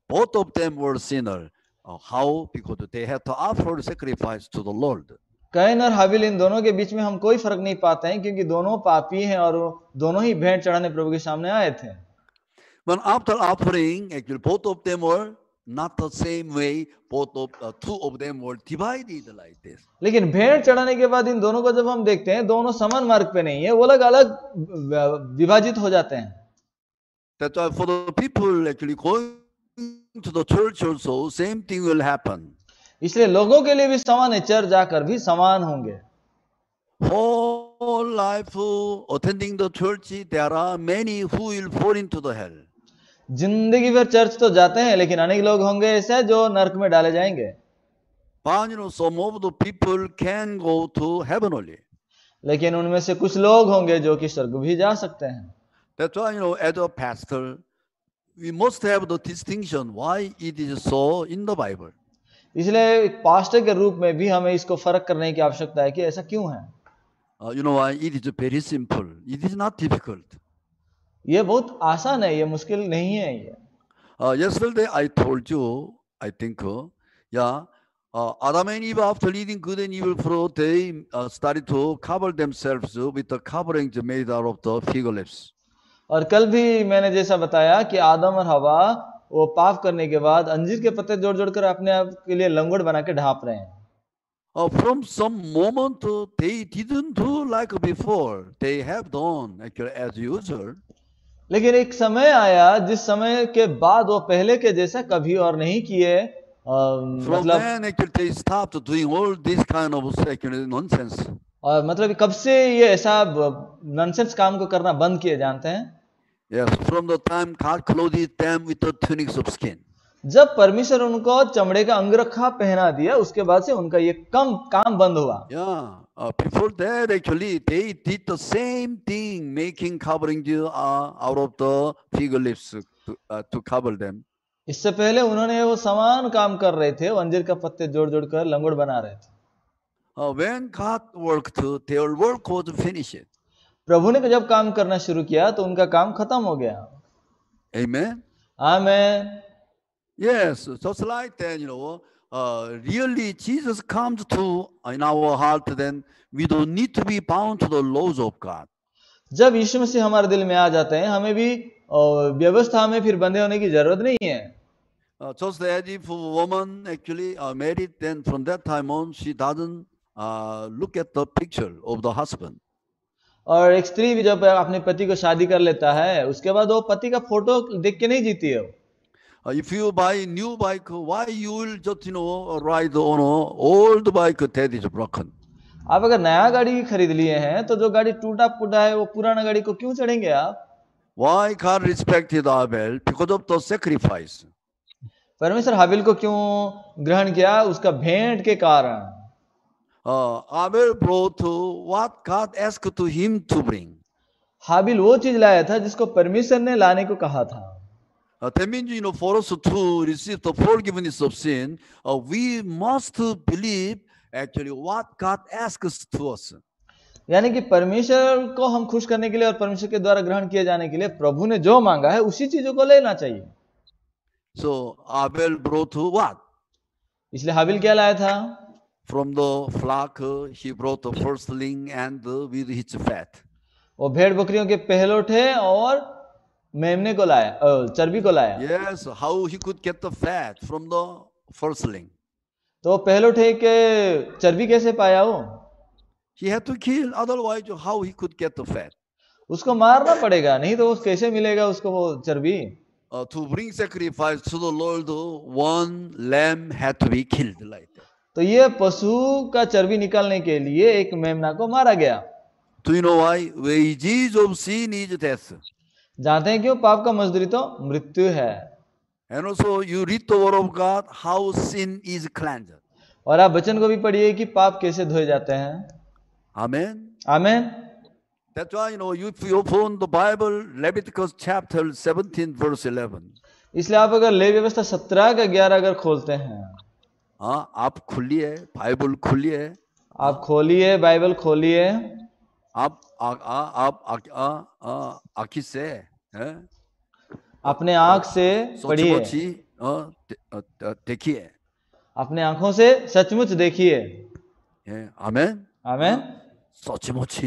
both of them were sinners. How? Because they had to offer sacrifice to the Lord. Can और हाबिल, इन दोनों के बीच में हम कोई फर्क नहीं पाते हैं क्योंकि दोनों पापी हैं और दोनों ही भेंट चढ़ाने प्रभु के सामने आए थे। But after offering, actually both of them were not the same way. Two of them were divided like this. लेकिन भेंट चढ़ाने के बाद इन दोनों को जब हम देखते हैं, दोनों समान मार्ग पे नहीं है, वो लोग अलग विभाजित हो जाते हैं। That's why for the people actually going to the church also, same thing will happen. इसलिए लोगों के लिए भी समान है, चर्च जाकर भी समान होंगे। Whole life attending the church, there are many who will fall into the hell. जिंदगी भर चर्च तो जाते हैं, लेकिन अनेक लोग होंगे ऐसे जो नरक में डाले जाएंगे। But some of the people can go to heaven only. लेकिन उनमें से कुछ लोग होंगे जो कि स्वर्ग भी जा सकते हैं। That's why as a pastor, we must have the distinction why it is so in the Bible. इसलिए एक पास्टर के रूप में भी हमें इसको फर्क करने की आवश्यकता है कि ऐसा क्यों है। You know why? It is very simple. It is not difficult. ये बहुत आसान है, ये मुश्किल नहीं है। ये Yesterday I told you, I think, Adam and Eve, after eating good and evil fruit, they started to cover themselves with the coverings made out of the fig leaves. और कल भी मैंने जैसा बताया कि आदम और हवा वो पाप करने के बाद अंजीर के पत्ते जोड़ जोड़कर अपने आप के लिए लंगोट बना के ढांप रहे हैं। From some moment they didn't do like before. They have done actually as usual. लेकिन एक समय आया जिस समय के बाद वो पहले के जैसा कभी और नहीं किए। From then actually they stopped doing all this kind of actually nonsense. और मतलब कब से ये ऐसा नॉनसेंस काम को करना बंद किए जानते हैं? Yes, from the time God clothed them with the tunics of skin. जब परमेश्वर उनको चमड़े का अंगरखा पहना दिया उसके बाद से उनका ये काम बंद हुआ। Yeah, before that actually they did the same thing, making covering out of the fig leaves to cover them. इससे पहले उन्होंने वो समान काम कर रहे थे, अंजीर का पत्ते जोड़ जोड़ कर लंगोट बना रहे थे। When God worked, their work was finished. प्रभु ने जब काम करना शुरू किया तो उनका काम खत्म हो गया। Amen. Amen. Yes, just like that, really Jesus comes to in our heart, then we don't need to be bound to the laws of God. जब यीशु मसीह हमारे दिल में आ जाते हैं हमें भी व्यवस्था में फिर बंधे होने की जरूरत नहीं है। Just as if a woman actually married, then from that time on she doesn't look at the picture of the husband. और एक स्त्री भी जब अपने पति को शादी कर लेता है उसके बाद वो पति का फोटो देख के नहीं जीती है। If you buy a new bike, why you will just ride on an old bike that is broken? आप अगर नया गाड़ी खरीद लिए हैं तो जो गाड़ी टूटा फूटा है वो पुराना गाड़ी को क्यों चढ़ेंगे आप? Why God respected Abel? Because of the sacrifice. परमेश्वर हाबिल को क्यों ग्रहण किया? उसका भेंट के कारण। Abel brought what God asked to him to bring. हाबिल वो चीज लाया था जिसको परमेश्वर ने लाने को कहा था। That means, for us to receive the forgiveness of sin, we must believe actually what God asks to us. यानी कि परमेश्वर को हम खुश करने के लिए और परमेश्वर के द्वारा ग्रहण किए जाने के लिए प्रभु ने जो मांगा है उसी चीजों को लेना चाहिए। So Abel brought what? इसलिए हाबिल क्या लाया था? From the flock he brought the firstling and with its fat. वो भेड़ बकरियों के पहलौठे और मेमने को लाया, चर्बी को लाया। Yes, how he could get the fat from the firstling? तो पहलौठे के चर्बी कैसे पाया वो? He had to kill, otherwise how he could get the fat? उसको मारना पड़ेगा, नहीं तो वो कैसे मिलेगा उसको वो चर्बी? To bring sacrifice to the Lord, one lamb had to be killed like that. तो ये पशु का चर्बी निकालने के लिए एक मेमना को मारा गया। Do you know why? Wages of sin is death. जानते हैं क्यों? पाप का मजदूरी तो मृत्यु है। And also you read the word of God, how sin is cleansed. और आप वचन को भी पढ़िए कि पाप कैसे धोए जाते हैं। Amen. Amen. That's why if you open the Bible, Leviticus chapter 17 verse 11. इसलिए आप अगर लेवी व्यवस्था 17 का 11 अगर खोलते हैं, आप खोलिए, बाइबल खोलिए, आप खोलिए, बाइबल खोलिए, आप आँखी से अपने आंख से पढ़िए, देखिए, अपने आंखों से सचमुच देखिए। आमेन। आमेन। सचमुच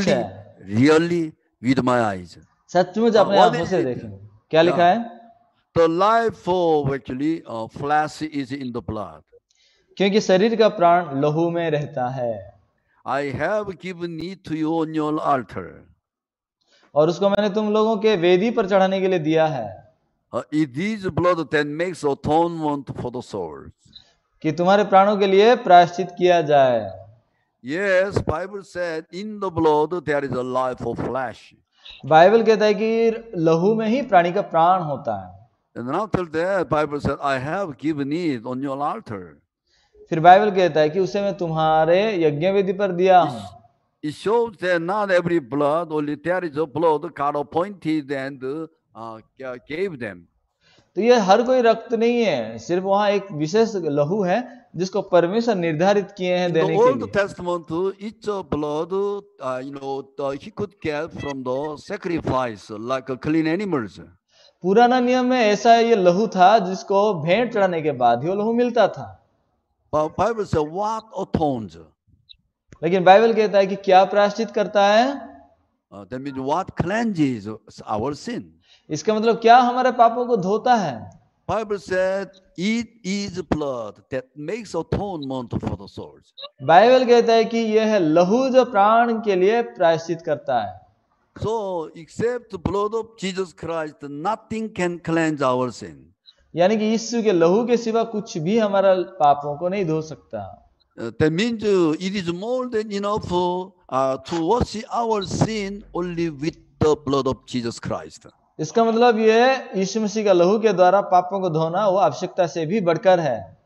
है, really with my eyes. सचमुच अपने आंखों से देखें। क्या लिखा है? The life of actually flesh is in the blood. क्योंकि शरीर का प्राण लहू में रहता है। I have given it to you on your altar. और उसको मैंने तुम लोगों के वेदी पर चढ़ाने के लिए दिया है। It is blood that makes atonement for the souls. कि तुम्हारे प्राणों के लिए प्रायश्चित किया जाए। Yes, Bible said in the blood there is a life of flesh. Bible कहता है कि लहू में ही प्राणी का प्राण होता है। And after that, Bible said, I have given it on your altar. फिर बाइबल कहता है कि उसे मैं तुम्हारे यज्ञ वेदी पर दिया हूं। it shows that not every blood, only there is a blood God appointed and gave them. तो ये हर कोई रक्त नहीं है, सिर्फ वहां एक विशेष लहू है जिसको परमेश्वर निर्धारित किए हैं In the देने के Old लिए। Testament, each blood, he could get from the sacrifice, like clean animals. पुराना नियम में ऐसा ये लहू था जिसको भेंट चढ़ाने के बाद ही वो लहू मिलता था। But Bible says, what atones? लेकिन बाइबल कहता है कि क्या प्रायश्चित करता है। That means what cleanses our sin. इसका मतलब क्या हमारे पापों को धोता है। Bible said it is blood that makes atonement for the souls. Bible कहता है कि यह है लहू जो प्राण के लिए प्रायश्चित करता है। So except the blood of Jesus Christ, nothing can cleanse our sin. यानी कि यीशु के लहू के सिवा कुछ भी हमारा पापों को नहीं धो सकता। That means it is more than enough to wash our sin only with the blood of Jesus Christ. इसका मतलब यह है यीशु मसीह का लहू के द्वारा पापों को धोना वो आवश्यकता से भी बढ़कर है।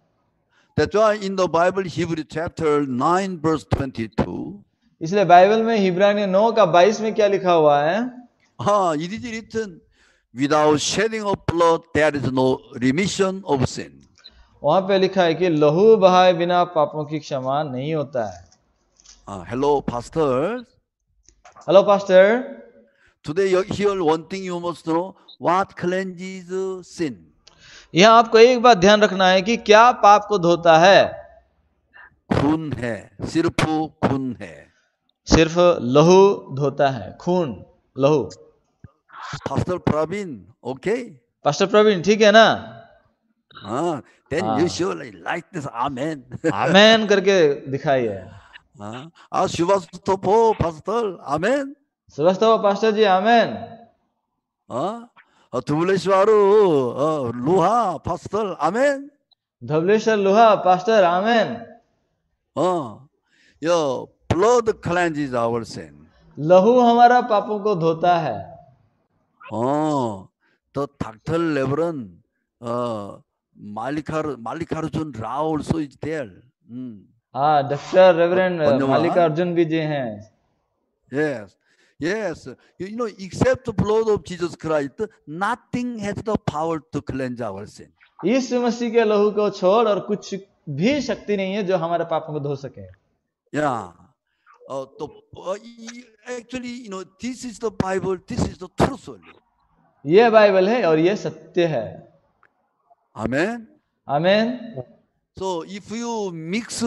That's why in the Bible, Hebrew chapter 9 verse 22, इसलिए बाइबल में हिब्रानी 9 का 22 में क्या लिखा हुआ है। it is written, without shedding of blood there is no remission of sin. वहां पे लिखा है कि लहू बहाए बिना पापों की क्षमा नहीं होता है। Hello, pastor. Hello pastor, Today here one thing you must know, what cleanses sin? यहाँ आपको एक बात ध्यान रखना है कि क्या पाप को धोता है। खून है, सिर्फ खून है। सिर्फ लहू धोता है, खून लहू। Pastor Praveen, okay? Pastor Praveen ठीक है ना। Then you should like this, amen. आमेन करके दिखाइए। Shivastopho, pastor, amen. स्वस्थ हो पास्टर जी, आमेन। धुबलेश्वर लोहा, pastor, amen. धवलेश्वर लोहा pastor, amen. Your blood cleanses our sin. लहू हमारा पापों को धोता है। The Dr. Reverend Mallikarjun Rao also is there. हाँ, डॉक्टर रेवरेंड धन्यवाद। मल्लिकार्जुन भी जी हैं। Yes. You know, except the blood of Jesus Christ, nothing has the power to cleanse our sin. यीशु मसीह के लहू को छोड़ और कुछ भी शक्ति नहीं है जो हमारे पापों को धो सके। Yeah. Actually, you know, this is the Bible, this is the truth only. ये बाइबल है और ये सत्य है। Amen. Amen. So if you mix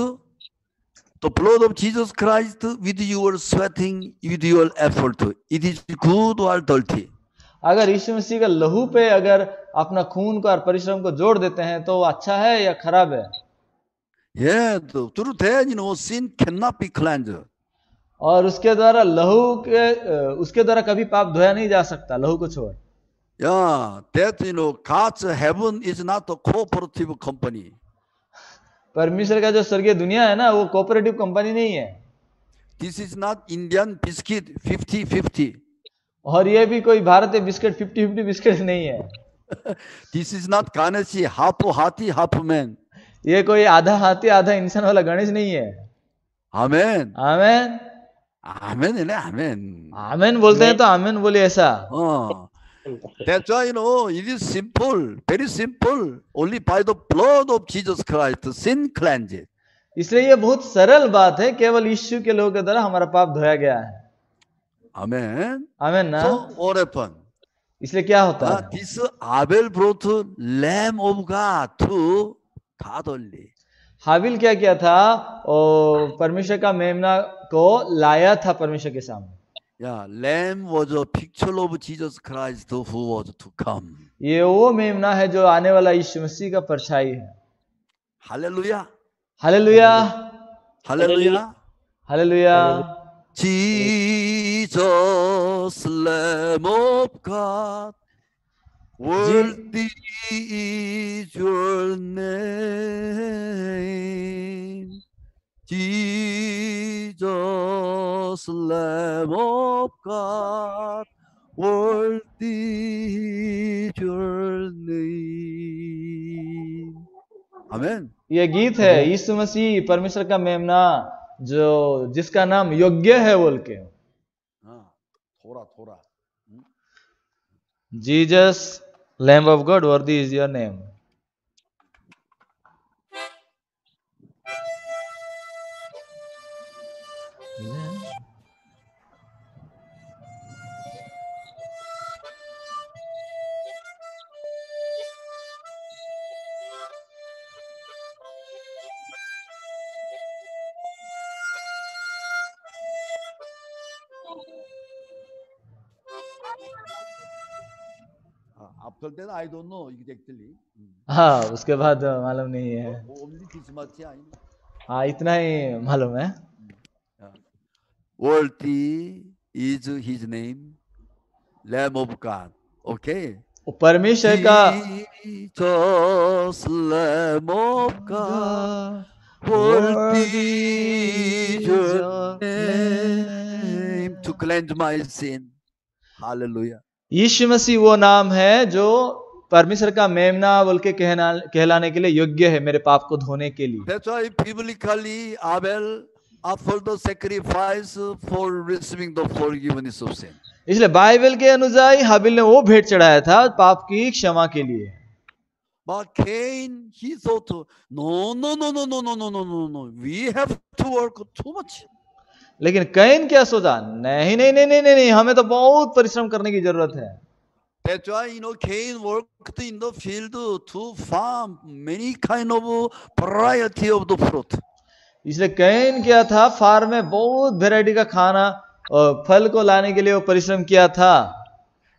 the blood of Jesus Christ with your sweating, with your effort, it is good or dirty? अगर यीशु मसीह का लहू पे अगर अपना खून को और परिश्रम को जोड़ देते हैं तो वो अच्छा है या खराब है? Yeah, through that, you know, sin cannot be cleansed. और उसके द्वारा उसके द्वारा कभी पाप धोया नहीं जा सकता, लहू को छोड़। Yeah, that, you know, God's heaven is not a cooperative company. परमेश्वर का जो स्वर्गीय दुनिया है ना, वो कोऑपरेटिव कंपनी नहीं है। This is not Indian biscuit 50-50. और ये भी कोई भारतीय बिस्किट 50-50 बिस्किट नहीं है। This is not Ganesh, half hathi, half man. ये कोई आधा हाथी आधा इंसान वाला गणेश नहीं है। Amen. आमेन। Amen. आमेन बोलते हैं तो आमेन बोले ऐसा। That's why, you know, it is simple, very simple. Only by the blood of Jesus Christ, sin cleanses. इसलिए ये बहुत सरल बात है, केवल यीशु के लहू के द्वारा हमारा पाप धोया गया है। Amen. आमेन ना। So what happened? इसलिए क्या होता है? This Abel brought Lamb of God to God only. हाबिल क्या किया था? और परमेश्वर का मेमना को लाया था परमेश्वर के सामने। Yeah, Lamb was a picture of Jesus Christ who was to come. ये वो मेमना है जो आने वाला यीशु मसीह का परछाई है। Hallelujah. Hallelujah, Hallelujah. Hallelujah. Jesus, Lamb of God, worthy is your name. Jesus, Lamb of God, worthy is your name. Amen. ये गीत है, यीशु मसीह परमेश्वर का मेमना जो जिसका नाम योग्य है बोल के। हाँ, थोड़ा। जीसस लैम्ब ऑफ गॉड वर्दी is your name. After that, I don't know exactly. हाँ, उसके बाद मालूम नहीं है। Only this much I know. हाँ, इतना ही मालूम है। Worthy is his name, Lamb of God. Okay. परमेश्वर का Jesus, Lamb of God, worthy is your name to cleanse my sin. Hallelujah. यीशु मसीह वो नाम है जो परमेश्वर का मेमना बोल के कहलाने के लिए योग्य है, मेरे पाप को धोने के लिए। That's why biblically Abel offered the sacrifice for receiving the forgiveness of sin. इसलिए बाइबल के अनुसार हाबिल ने वो भेंट चढ़ाया था पाप की क्षमा के लिए। But Cain, he thought, no, we have to work too much. लेकिन कैन क्या सोचा? नहीं, हमें तो बहुत परिश्रम करने की जरूरत है। That's why Cain worked in the field to farm many kind of variety of the fruit. इसलिए कैन क्या था, फार्म में बहुत वैरायटी का खाना और फल को लाने के लिए वो परिश्रम किया था।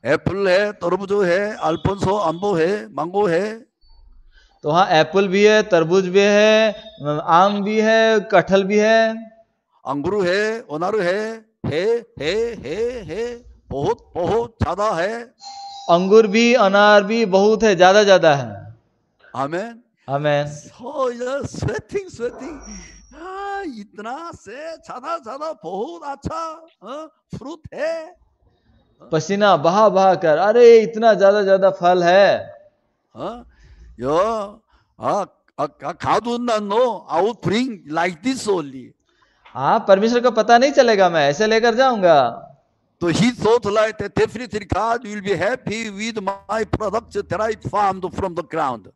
एप्पल है, तरबूज है, अल्फोंसो आंबो है, मैंगो है। तो हाँ, एप्पल भी है, तरबूज भी है, आम भी है, कटहल भी है, अंगूर है, अनार है, बहुत ज्यादा है। अंगूर भी, अनार भी बहुत है, ज्यादा है। आमेन आमेन। So you're sweating इतना से ज्यादा बहुत अच्छा फ्रूट है। पसीना बहा कर, अरे इतना ज्यादा फल है। God would not know. I would bring like this only. हाँ, परमेश्वर को पता नहीं चलेगा, मैं ऐसे लेकर जाऊंगा। So he thought like that definitely God will be happy with my products that I farmed from the ground.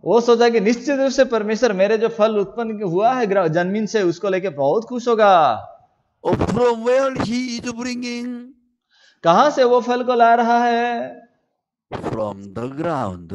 वो सोचा कि निश्चित रूप से परमेश्वर मेरे जो फल उत्पन्न हुआ है जमीन से उसको लेके बहुत खुश होगा। From where he is bringing? कहां से वो फल को ला रहा है? From the ground.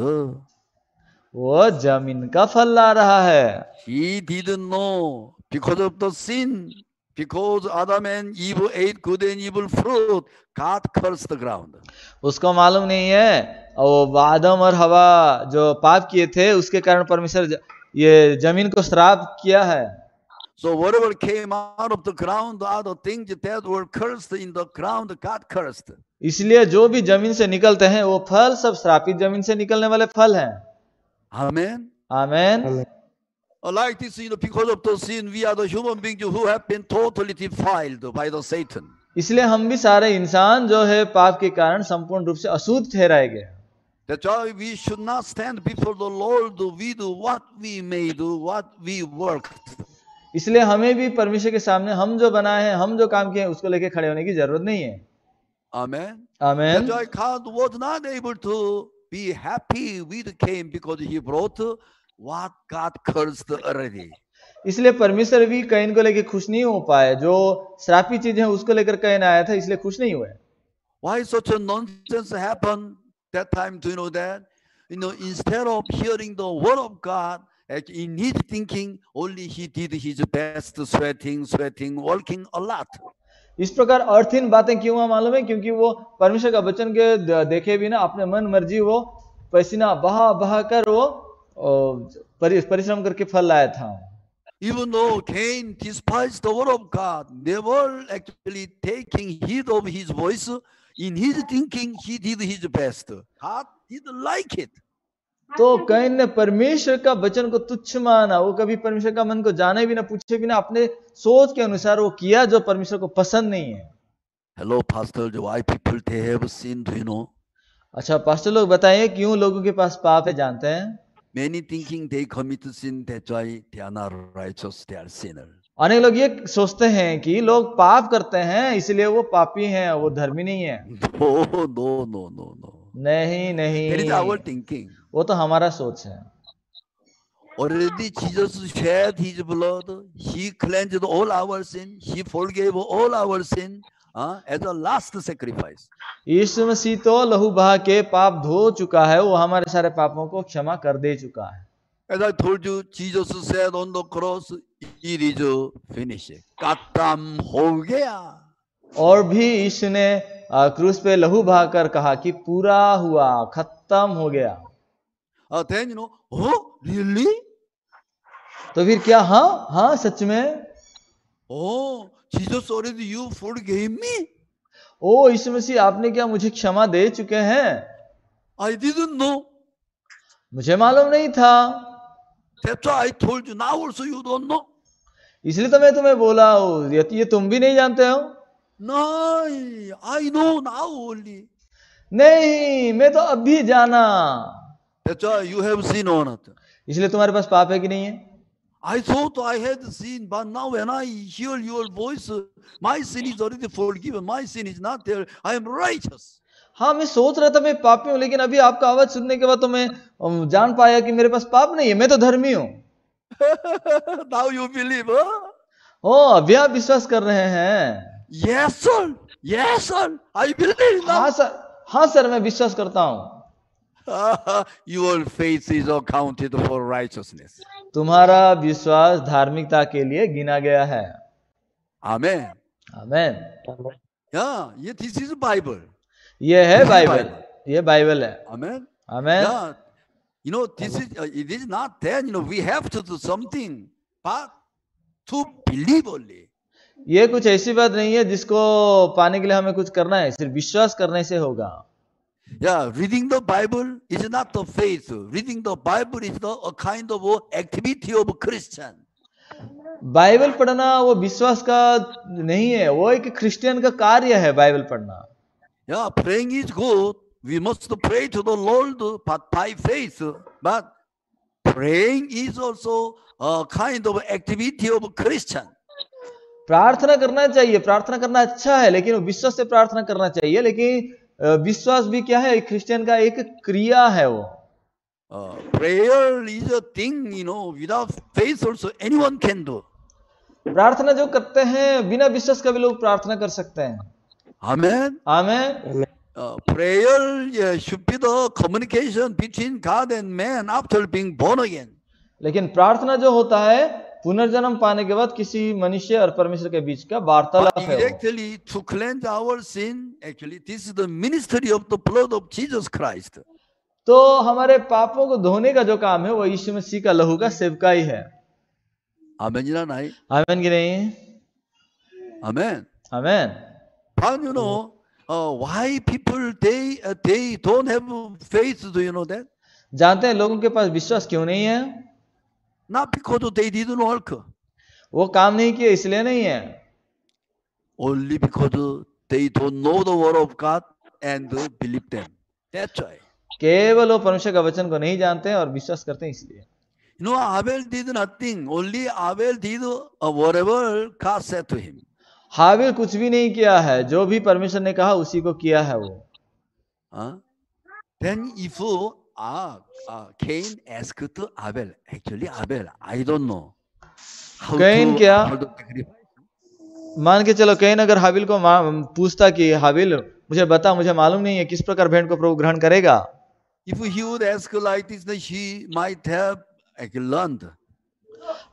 वो जमीन का फल ला रहा है। He didn't know because of the sin, because Adam and Eve ate good and evil fruit, God cursed the ground. उसको मालूम नहीं है, वो आदम और हवा जो पाप किए थे उसके कारण परमेश्वर ये जमीन को श्राप किया है। So whatever came out of the ground, the other things that were cursed in the ground, God cursed. इसलिए जो भी जमीन से निकलते हैं वो फल सब श्रापित जमीन से निकलने वाले फल हैं। Amen. Amen. Like this, because of the sin, we are the human beings who have been totally defiled by the Satan. इसलिए हम भी सारे इंसान जो है पाप के कारण संपूर्ण रूप से अशुद्ध ठहराए गए। That's why we should not stand before the Lord with what we made, what we worked. इसलिए हमें भी परमेश्वर के सामने हम जो बनाए हैं, हम जो काम किए हैं उसको लेके खड़े होने की जरूरत नहीं है। Amen. Amen. That's why God was not able to be happy with Cain because he brought what God cursed already. इसलिए परमेश्वर भी कैन को लेकर खुश नहीं हो पाए, जो श्रापी चीज है उसको लेकर कैन आया था, इसलिए खुश नहीं हुए। Why such a nonsense happened that time? Do you know that? Instead of hearing the word of God, in his thinking, only he did his best, sweating, working a lot. इस प्रकार अर्थहीन बातें क्यों मालूम है? क्योंकि वो परमेश्वर का वचन के देखे बिना अपने मन मर्जी वो पसीना बहा कर वो परिश्रम करके फल लाया था। Even though Cain despised the word of God, never actually taking heed of his voice, in his thinking he did his best. God didn't like it. तो कैन ने परमेश्वर का वचन को तुच्छ माना, वो कभी परमेश्वर का मन को जाने बिना पूछे बिना अपने सोच के अनुसार वो किया जो परमेश्वर को पसंद नहीं है। Hello, pastor. Why people they have sin? Do you know? अच्छा पास्टर लोग बताइए क्यों लोगों के पास पाप है, जानते हैं? Many thinking they commit sin. That's why they are not righteous. They are sinners. अनेक लोग ये सोचते हैं कि लोग पाप करते हैं इसलिए वो पापी हैं, वो धर्मी नहीं है। No. नहीं That is our नहीं, thinking. वो तो हमारा सोच है। Already Jesus shed his blood. He cleansed all our sin. He forgave all our sin as a last sacrifice. यीशु मसीह तो लहू बहा के पाप धो चुका है, वो हमारे सारे पापों को क्षमा कर दे चुका है। As I told you, Jesus said on the cross, it is finished. खत्म हो गया। और भी यीशु ने क्रूस पे लहू बहाकर कहा कि पूरा हुआ, खत्म हो गया। Then oh really? तो फिर क्या? हाँ हाँ, सच में। Oh, Jesus already you forgave me. ओ यीशु मसीह, आपने क्या मुझे क्षमा दे चुके हैं? I didn't know. मुझे मालूम नहीं था। That's why I told you. Now also you don't know. इसलिए तो मैं तुम्हें बोला हूँ, ये तुम भी नहीं जानते हो। No, I know now only. नहीं, मैं तो अभी जाना। That's why you have seen or not. इसलिए तुम्हारे पास पाप है कि नहीं है? I thought I had seen, but now when I hear your voice, my sin is already forgiven. My sin is not there. I am righteous. हाँ, मैं सोच रहा था मैं पापी हूँ, लेकिन अभी आपका आवाज सुनने के बाद तो मैं जान पाया कि मेरे पास पाप नहीं है, मैं तो धर्मी हूँ। Now you believe, huh? ओ, अभी आप विश्वास कर रहे हैं? Yes, sir. Yes, sir. I believe now. हाँ सर, हाँ सर, मैं विश्वास करता हूँ। Your faith is accounted for righteousness. तुम्हारा विश्वास धार्मिकता के लिए गिना गया है। Amen. Amen. Yeah, this is Bible. ये है बाइबल, ये बाइबल है। Amen. Amen. Yeah, this is it is not that we have to do something, but to believe only. ये कुछ ऐसी बात नहीं है जिसको पाने के लिए हमें कुछ करना है, सिर्फ विश्वास करने से होगा। Yeah, reading the Bible is not the faith. Reading the Bible is a kind of activity of Christian. Bible पढ़ना वो विश्वास का नहीं है, वो एक क्रिश्चियन का कार्य है बाइबल पढ़ना। Yeah, praying is good. We must pray to the Lord, but by faith. But praying is also a kind of activity of Christian. प्रार्थना करना चाहिए, प्रार्थना करना अच्छा है, लेकिन विश्वास से प्रार्थना करना चाहिए। लेकिन विश्वास भी क्या है? क्रिश्चियन का एक क्रिया है वो। Prayer is a thing, without faith also anyone can do. प्रार्थना जो करते हैं बिना विश्वास का भी लोग प्रार्थना कर सकते हैं। Amen. Amen. Prayer should be the communication between God and man after being born again. लेकिन प्रार्थना जो होता है पुनर्जन्म पाने के बाद किसी मनुष्य और परमेश्वर के बीच का वार्तालाप है। Exactly, to cleanse our sin, actually, this is the ministry of the blood of Jesus Christ. तो हमारे पापों को धोने का जो काम है वो यीशु मसीह का लहू का सेवकाई है। आमेन ना नहीं? आमेन की नहीं? आमेन. आमेन। But why people they don't have faith? Do you know that? जानते हैं लोगों के पास विश्वास क्यों नहीं है? Not because they didn't work. वो काम नहीं किए इसलिए नहीं है। Only because they don't know the word of God and believe them. That's why. केवल वो परमेश्वर का वचन को नहीं जानते हैं और विश्वास करते हैं इसलिए। Abel did nothing. Only Abel did whatever God said to him. हाबिल कुछ भी नहीं किया है, जो भी परमेश्वर ने कहा उसी को किया है वो। Then if Cain asked to Abel, actually Abel, I don't know. Can क्या? मान के चलो कैन अगर हाबिल को पूछता कि हाबिल मुझे बता, मुझे मालूम नहीं है किस प्रकार भेंट को प्रभु ग्रहण करेगा। If he would ask like this, then he might have learned.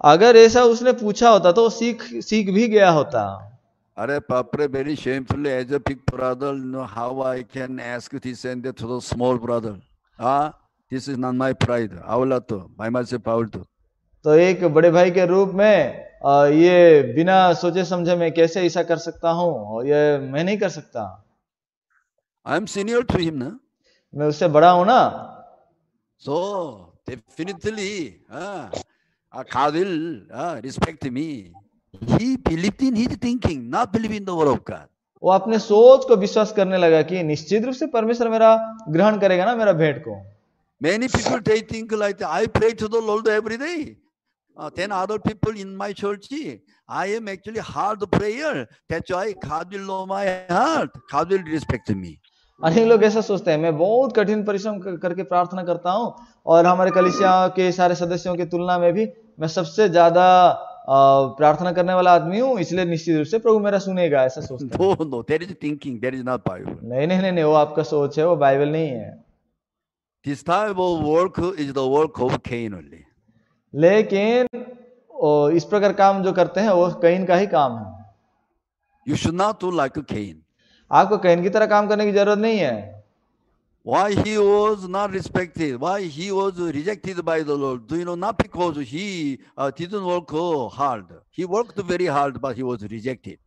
अगर ऐसा उसने पूछा होता तो सीख भी गया होता। अरे बाप रे, very shamefully as a big brother, how I can ask this and that to the small brother. This is not my pride. I will not do. By myself I will do. तो एक बड़े भाई के रूप में ये बिना सोचे समझे मैं कैसे ऐसा कर सकता हूँ, और ये मैं नहीं कर सकता। I am senior to him, ना? मैं उससे बड़ा हूँ ना। So definitely, God will respect me. He believed in his thinking, not believe in the word of God. वो अपने सोच को विश्वास करने लगा कि निश्चित रूप से परमेश्वर मेरा ग्रहण करेगा ना, मेरा भेंट को। Many people they think like I pray to the Lord every day. Then other people in my church, I am actually hard prayer. That's why God will know my heart. God will respect me. अनेक लोग ऐसा सोचते हैं, मैं बहुत कठिन परिश्रम करके प्रार्थना करता हूं और हमारे कलीसिया के सारे सदस्यों की तुलना में भी मैं सबसे ज्यादा प्रार्थना करने वाला आदमी हूं, इसलिए निश्चित रूप से प्रभु मेरा सुनेगा, ऐसा सोचते हैं। No, that is thinking. That is not Bible. नहीं, वो आपका सोच है, वो बाइबल नहीं है। This type of work is the work of Cain only. लेकिन इस प्रकार काम जो करते हैं वो कैन का ही काम है। You should not do like Cain. आपको कैन की तरह काम करने की जरूरत नहीं है। Why he was not respected? Why he was rejected by the Lord? Do you know? Not because he didn't work hard. He worked very hard, but he was rejected.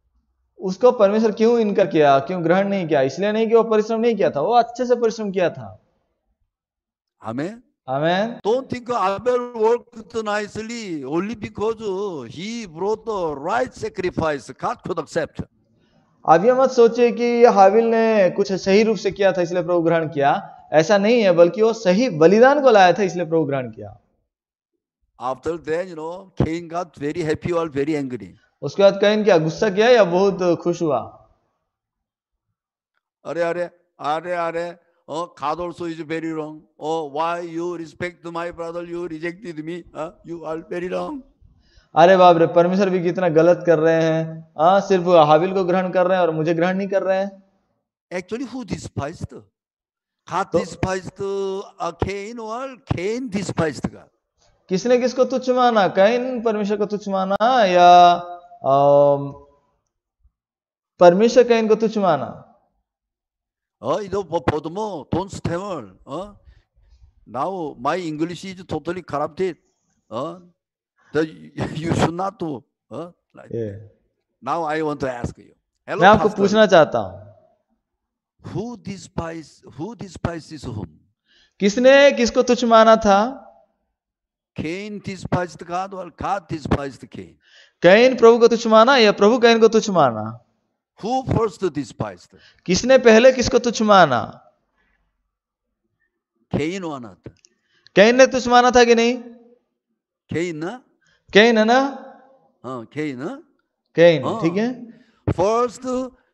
उसको परमेश्वर क्यों इनकार किया, क्यों ग्रहण नहीं किया? इसलिए नहीं कि वो परिश्रम नहीं किया था, वो अच्छे से परिश्रम किया था। Amen. Amen. Don't think Abel worked nicely only because he brought the right sacrifice. God could accept. आप ये मत सोचिए कि हाबिल ने कुछ सही रूप से किया था इसलिए प्रभु ग्रहण किया, ऐसा नहीं है, बल्कि वो सही बलिदान को लाया था इसलिए प्रभु ग्रहण किया। After that, Cain got very happy or very angry. उसके बाद कैन क्या गुस्सा किया या बहुत खुश हुआ? अरे, God also is very wrong. Oh, why you respect my brother? You rejected me. You are very wrong. अरे बाप रे, परमेश्वर भी कितना गलत कर रहे हैं। सिर्फ हाबिल को ग्रहण कर रहे हैं और मुझे ग्रहण नहीं कर रहे हैं। Actually, who despised? God despised Cain or Cain despised God? किसने किसको तुच्छ माना? कैन परमेश्वर को तुच्छ माना या परमेश्वर कैन को तुच्छ माना? Furthermore, don't stammer. Now my English is totally corrupted. You should not do. Now I want to ask you. मैं आपको पूछना चाहता हूं, who despises whom? किसने किसको तुच्छ माना था? Cain despised God or God despised Cain? Cain प्रभु को तुच्छ माना या प्रभु कैन को तुच्छ माना? Who first despised? किसने पहले किसको तुच्छ माना? Cain or not? कैन ने तुच्छ माना था कि नहीं? Cain ना? कैन है ना? Cain ना? कैन, ठीक है। First,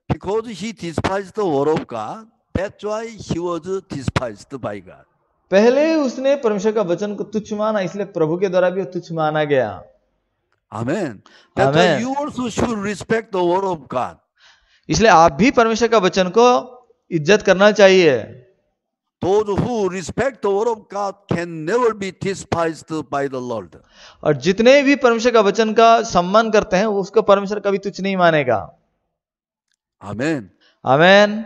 because he despised the word of God, that's why he was despised by God. पहले उसने परमेश्वर का वचन को तुच्छ माना, इसलिए प्रभु के द्वारा भी वो तुच्छ माना गया। Amen. That's why you also should respect the word of God. इसलिए आप भी परमेश्वर का वचन को इज्जत करना चाहिए। Those who respect the word of God can never be despised by the Lord. और जितने भी परमेश्वर का वचन का सम्मान करते हैं उसको परमेश्वर कभी तुच्छ नहीं मानेगा। Amen. Amen,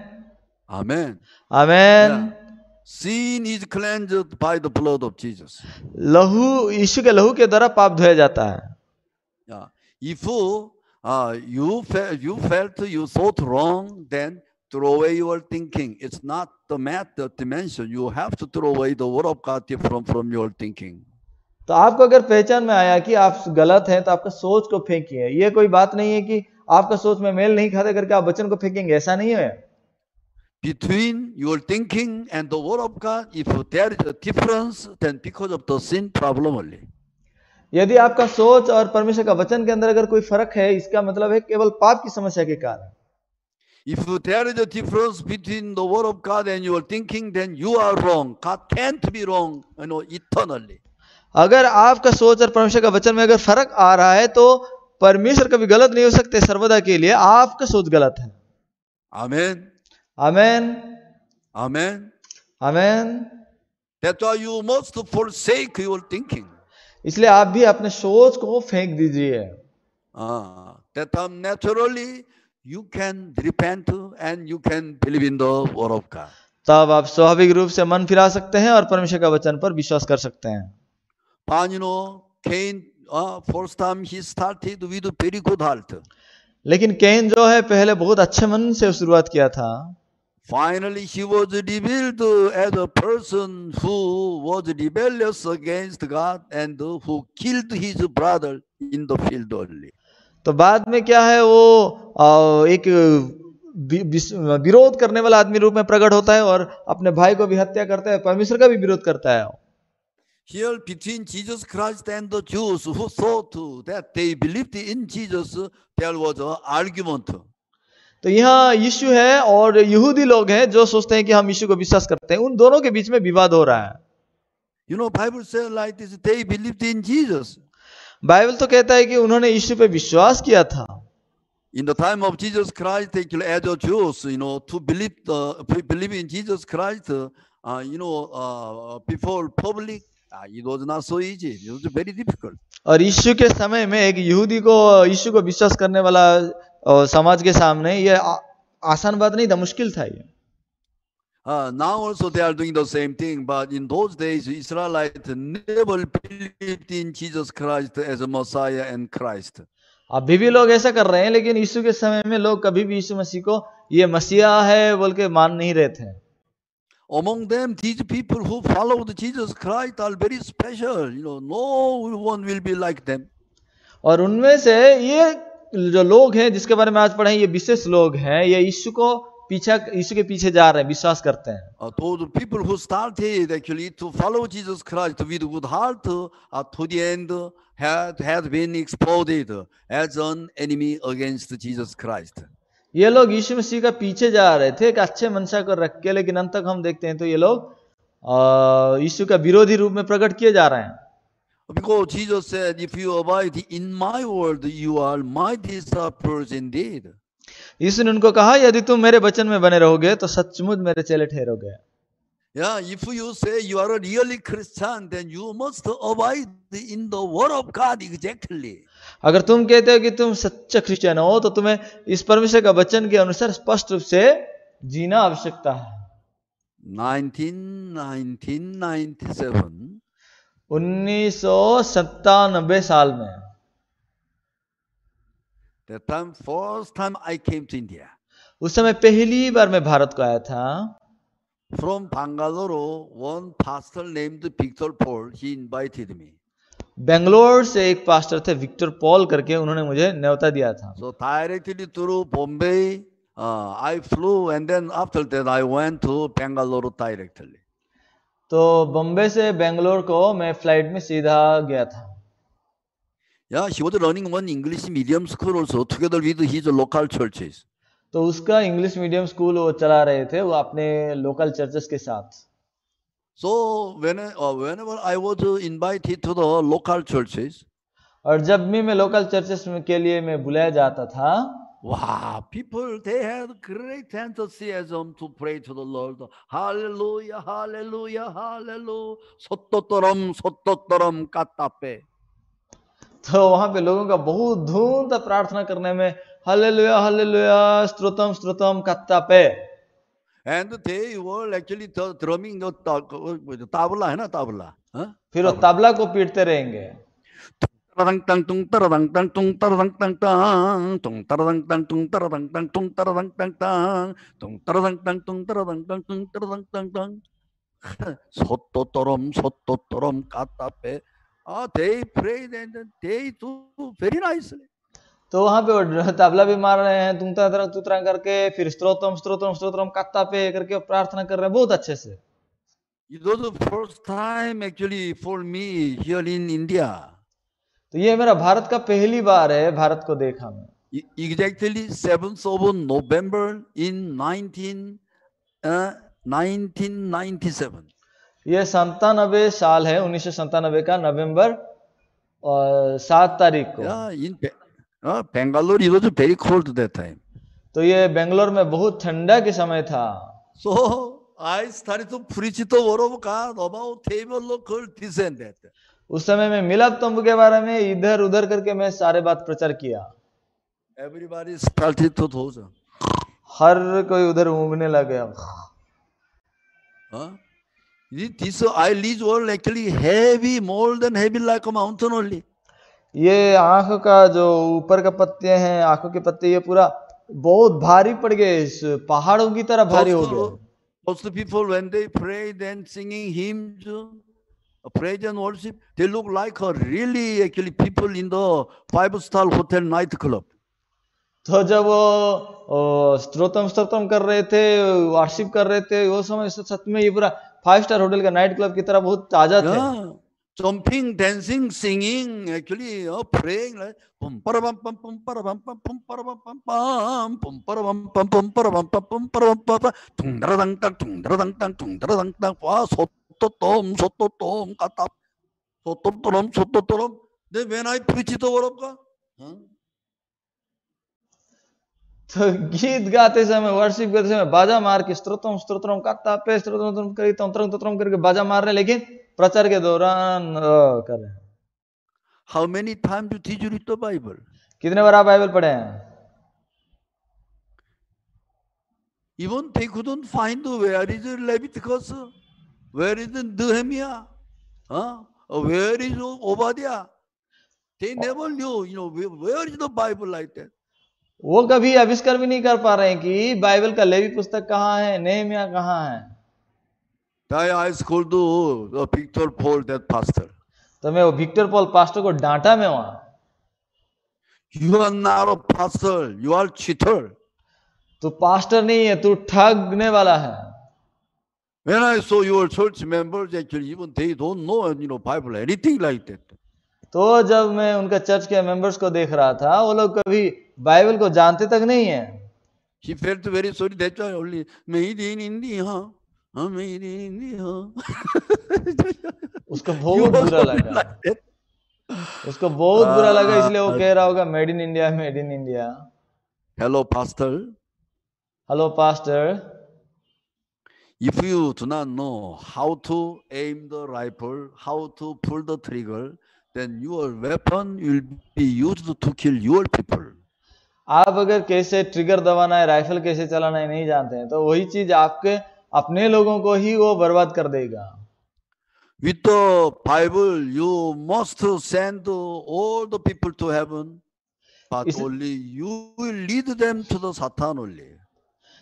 Amen. Amen. Sin is cleansed by the blood of Jesus. लहू, यीशु के लहू के द्वारा पाप धोया जाता है। If you felt you thought wrong, then throw away your thinking. It's not the math, the dimension. You have to throw away the word of God from your thinking. तो आपको अगर पहचान में आया कि आप गलत हैं तो आपका सोच को फेंकिए। ये कोई बात नहीं है कि आपका सोच में मेल नहीं खाते करके आप वचन को फेंकेंगे, ऐसा नहीं है। Between your thinking and the word of God, if there is a difference, then because of the sin problem only. यदि आपका सोच और परमेश्वर का वचन के अंदर अगर कोई फर्क है, इसका मतलब है केवल पाप की समस्या के कारण। If there is a difference between the word of God and your thinking, then you are wrong. God can't be wrong, eternally. अगर आपका सोच और परमेश्वर का वचन में अगर फर्क आ रहा है तो परमेश्वर कभी गलत नहीं हो सकते सर्वदा के लिए, आपका सोच गलत है। Amen. Amen, Amen. Amen. That's why you must forsake your thinking. इसलिए आप भी अपने सोच को फेंक दीजिए। That naturally you can repent and you can believe in the word of God. तब आप स्वाभाविक रूप से मन फिरा सकते हैं और परमेश्वर का वचन पर विश्वास कर सकते हैं। Cain, first time he started with a very good heart. लेकिन कैन जो है पहले बहुत अच्छे मन से शुरुआत किया था। Finally, he was revealed as a person who was rebellious against God and who killed his brother in the field only. तो बाद में क्या है, वो एक विरोध करने वाला आदमी रूप में प्रकट होता है और अपने भाई को भी हत्या करता है, परमेश्वर का भी विरोध करता है। Here between Jesus Christ and the Jews who thought that they believed in Jesus, there was an argument. तो यहाँ यीशु है और यहूदी लोग हैं जो सोचते हैं कि हम यीशु को विश्वास करते हैं, उन दोनों के बीच में विवाद हो रहा है. You know, Bible says like this, they believed in Jesus. Bible तो कहता है कि उन्होंने यीशु पे विश्वास किया था. In the time of Jesus Christ, actually, as a Jews, to believe in Jesus Christ, before public, it was not so easy. It was very difficult. और यीशु के समय में एक यहूदी को यीशु को विश्वास करने वाला समाज के सामने ये आसान बात नहीं था, मुश्किल था ये. Now also they are doing the same thing, but in those days, Israelites never believed in Jesus Christ as a Messiah and Christ. अभी भी लोग ऐसा कर रहे हैं, लेकिन यीशु के समय में लोग कभी भी यीशु मसीह को ये मसीहा है बोल के मान नहीं रहे थे. Among them, these people who followed Jesus Christ are very special. No one will be like them. और उनमें से ये जो लोग हैं जिसके बारे में आज पढ़े, ये विशेष लोग हैं, ये यीशु के पीछे जा रहे हैं, विश्वास करते हैं. Those people who started actually to follow Jesus Christ with good heart, to the end had been exploded as an enemy against Jesus Christ. ये लोग यीशु मसीह का पीछे जा रहे थे एक अच्छे मनसा को रख के, लेकिन अंत तक हम देखते हैं तो ये लोग यीशु का विरोधी रूप में प्रकट किए जा रहे हैं. Because Jesus said, if you abide in my word, you are my disciples indeed. यीशु ने उनको कहा, यदि तुम मेरे वचन में बने रहोगे तो सचमुच मेरे चेले ठहरोगे. Yeah, if you say you are a really Christian, then you must abide in the word of God exactly. अगर तुम कहते हो कि तुम सच्चा क्रिश्चियन हो तो तुम्हें इस परमेश्वर का वचन के अनुसार स्पष्ट रूप से जीना आवश्यकता है. 1997 साल में, that time first time I came to India. उस समय पहली बार मैं भारत को आया था. From Bangalore, one pastor named Victor Paul, he invited me. Bangalore से एक पास्टर थे विक्टर पॉल करके, उन्होंने मुझे न्योता दिया था. So directly through Bombay, I flew, and then after that I went to Bangalore directly. तो बॉम्बे से बेंगलोर को मैं फ्लाइट में सीधा गया था. Yeah, he was running one English medium school also together with his local churches. तो उसका इंग्लिश मीडियम स्कूल वो चला रहे थे, वो अपने लोकल चर्चेस के साथ. So whenever I was invited to the local churches, और जब भी मैं लोकल चर्चेस के लिए मैं बुलाया जाता था, wow, people, they had great enthusiasm to pray to the Lord. Hallelujah, hallelujah, hallelujah. Sottotoram katape. तो वहां पे लोगों का बहुत धूम था प्रार्थना करने में, हालेलुया हालेलुया स्तोत्रम स्तोत्रम कत्तापे. And they were actually drumming the tabla, है ना tabla. फिर वो तबला को पीटते रहेंगे. Tung tang tung taradang tang tung taradang tang tang tung taradang tang tung taradang tang tung taradang tang tang tung taradang tang tung taradang tang tung taradang tang tang. Sottotoram katape. They prayed and they do very nicely. तो वहां पे वो तबला भी मार रहे हैं, तुम तुतरा करके, फिर स्तोत्रम स्तोत्रम स्तोत्रम कत्तापे करके प्रार्थना कर रहे हैं बहुत अच्छे से. It was the first time actually for me here in India. तो ये मेरा भारत का पहली बार है, भारत को देखा मैं. Exactly 7th of November in 1997. ये 97 साल है, 1997 का नवंबर 7 तारीख को. Yeah, in Bangalore it was very cold that time. तो ये बेंगलोर में बहुत ठंडा के समय था. So I started to preach the word of God about table local this and that. उस समय में मिलाप तंबू के बारे में इधर उधर करके मैं सारे बात प्रचार किया. Everybody started to toss. हर कोई उधर ऊँगने लगे. This eyelids were actually heavy, more than heavy, like a mountain only. ये आंख का जो ऊपर का पत्ते हैं, आंखों के पत्ते, ये पूरा बहुत भारी पड़ गए, पहाड़ों की तरह भारी हो गए. Also people when they prayed and singing hymns, praise and worship, they look like really actually people in the 5-star hotel night club. तो जब वो स्तोत्रम कर रहे थे, वर्शिप कर रहे थे, वो समय सच में ये पूरा 5 स्टार होटल का नाइट क्लब की तरह बहुत ताजा थे. jumping, dancing, singing, actually praying like pum parabam pam pum parabam pam pum parabam pam pam pum parabam pam pum parabam pam pum parabam pam pam tung daradang tang tung daradang tang tung daradang tang wa sototom katap sototom. Then when I preach the word of God, तो गीत गाते समय, worship करते समय बाजा मार के स्तोत्रम स्तोत्रम करता पे स्तोत्रम करी तंत्रम करके बाजा मार रहे, लेकिन प्रचार के दौरान कर रहे हैं। how many times did you read the Bible? कितने बार आप बाइबल पढ़े हैं? Even they couldn't find where is Leviticus, where is Nehemiah, where is Obadiah. They never knew, where is the Bible like that. वो कभी आविष्कार भी नहीं कर पा रहे हैं कि बाइबल का लेवी पुस्तक कहाँ है, नेहमिया कहाँ है। I scolded the Victor Paul, that pastor. तो मैं वो विक्टर पॉल पास्टर को डांटा मैं वहां। You are not a pastor, you are cheater. तू पास्टर नहीं है, तू ठगने वाला है। When I saw your church members, actually even they don't know, Bible, anything like that. तो जब मैं उनका चर्च के मेंबर्स को देख रहा था, वो लोग कभी बाइबल को जानते तक नहीं है। He felt very sorry. That's why only made in India, made in India. उसको बहुत बुरा लगा, उसको बहुत बुरा लगा, इसलिए वो कह रहा होगा made in India, made in India. Hello, pastor. Hello pastor. If you do not know how to aim the rifle, how to pull the trigger, then your weapon will be used to kill your people. आप अगर कैसे trigger दबाना है, rifle कैसे चलाना है नहीं जानते हैं, तो वही चीज आपके अपने लोगों को ही वो बर्बाद कर देगा। With the Bible, you must send all the people to heaven, but only you will lead them to the Satan only.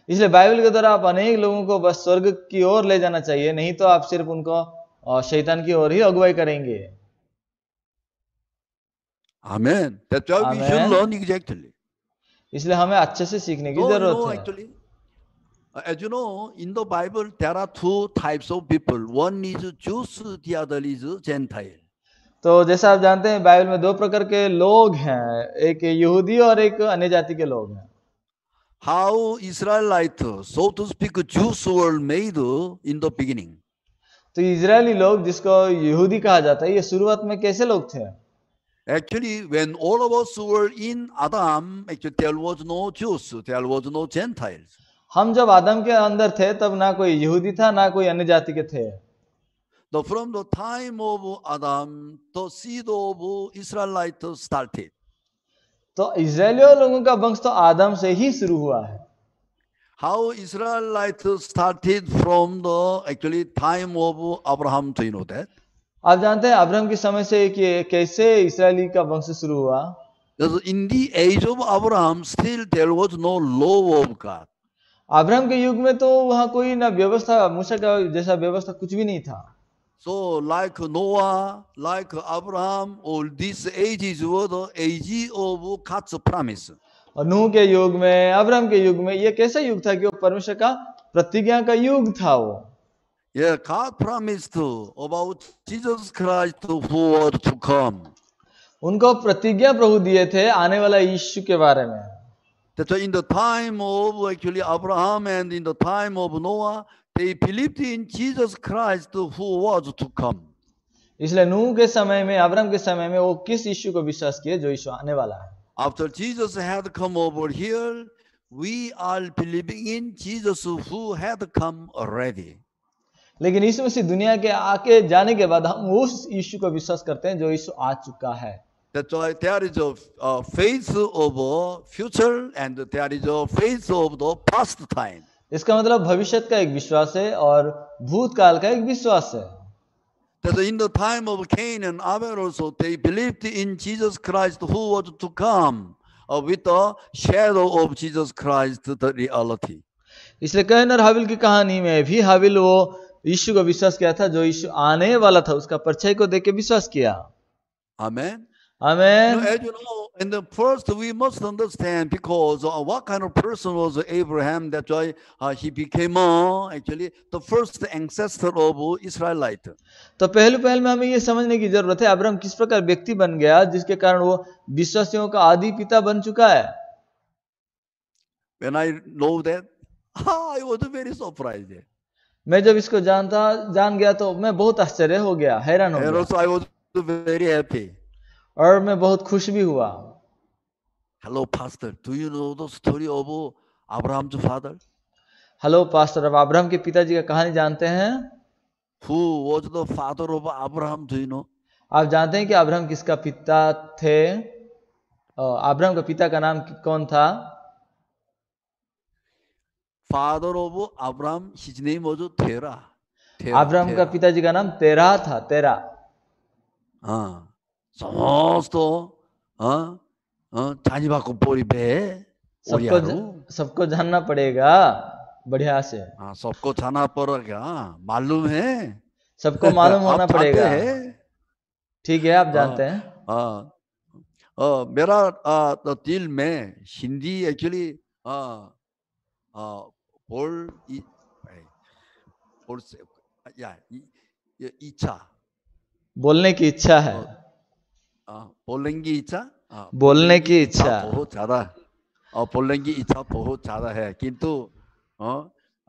इसलिए बाइबल के द्वारा आप अनेक लोगों को बस स्वर्ग की ओर ले जाना चाहिए, नहीं तो आप सिर्फ उनको शैतान की ओर ही अगुवाई करेंगे। Amen. That's why we should learn exactly. इसलिए हमें अच्छे से सीखने की जरूरत है। Actually, as you know, in the Bible there are two types of people. One is Jews, the other is Gentile. तो जैसा आप जानते हैं बाइबल में दो प्रकार के लोग हैं, एक यहूदी और एक अन्य जाति के लोग हैं। How Israelites, so to speak, Jews were made in the beginning. तो इजरायली लोग, जिसको यहूदी कहा जाता है, ये शुरुआत में कैसे लोग थे? Actually, when all of us were in Adam, actually there was no Jews, there was no Gentiles. हम जब आदम के अंदर थे तब ना कोई यहूदी था ना कोई अन्य जाति के थे। From the time of Adam, the seed of Israelites started. तो इजरायलियों लोगों का वंश तो आदम से ही शुरू हुआ है। How Israelites started from the actually time of Abraham, do you know that? आप जानते हैं अब्राहम के समय से कि कैसे इस्राएली का वंश शुरू हुआ? In the age of Abraham, still there was no law of God. Abraham के युग में तो वहां कोई ना व्यवस्था, मूसा का जैसा व्यवस्था कुछ भी नहीं था। So like Noah, like Abraham, all these ages were the age of God's promise. और नूह के युग में, अब्राहम के युग में, ये कैसा युग था कि वो परमेश्वर का प्रतिज्ञा का युग था वो। Yeah, God promised about Jesus Christ who was to come. उनको प्रतिज्ञा प्रभु दिए थे आने वाला यीशु के बारे में। That's why in the time of actually Abraham and in the time of Noah, they believed in Jesus Christ who was to come. इसलिए नूह के समय में, अब्राहम के समय में वो किस यीशु को विश्वास किए जो यीशु आने वाला है। After Jesus had come over here, we are believing in Jesus who had come already. लेकिन यीशु मसीह दुनिया के आके जाने के बाद हम उस यीशु को विश्वास करते हैं जो यीशु आ चुका है। That's why there is a faith of a future and there is a faith of the past time. इसका मतलब भविष्य का एक विश्वास है और भूतकाल का एक विश्वास है। That in the time of Cain and Abel also they believed in Jesus Christ who was to come, with the shadow of Jesus Christ, the reality. इसलिए कैन और हाबिल की कहानी में भी हाबिल वो यीशु को विश्वास किया था जो यीशु आने वाला था, उसका परछाई को देख के विश्वास किया। Amen. Amen. As you know, in the first we must understand because what kind of person was Abraham. That's why he became actually the first ancestor of Israelite. तो पहले पहल में हमें ये समझने की जरूरत है अब्राहम किस प्रकार व्यक्ति बन गया जिसके कारण वो विश्वासियों का आदि पिता बन चुका है। When I know that, I was very surprised. मैं जब इसको जान गया तो मैं बहुत आश्चर्य हो गया, हैरान हो And गया, also I was very happy. और मैं बहुत खुश भी हुआ। Hello, Pastor. Do you know the story of Abraham's father? Hello pastor, अब अब्राहम के पिताजी का कहानी जानते हैं? Who was the father of Abraham? Do you know? आप जानते हैं कि अब्राहम किसका पिता थे? अब्राहम का पिता का नाम कौन था? Father of Abraham, his name was Terah. Abraham का पिताजी का नाम तेरह था, तेरह। समस्त जानिबाको परिबे ओरियारू सबको जानना पड़ेगा बढ़िया से। सबको जाना पड़ेगा, मालूम है, सबको मालूम होना पड़ेगा। ठीक है, आप जानते हैं। मेरा दिल में हिंदी एक्चुअली इच्छा, बोलने की इच्छा है, बोलने की इच्छा, बोलने की इच्छा बहुत ज्यादा, बोलने की इच्छा बहुत ज्यादा है, किंतु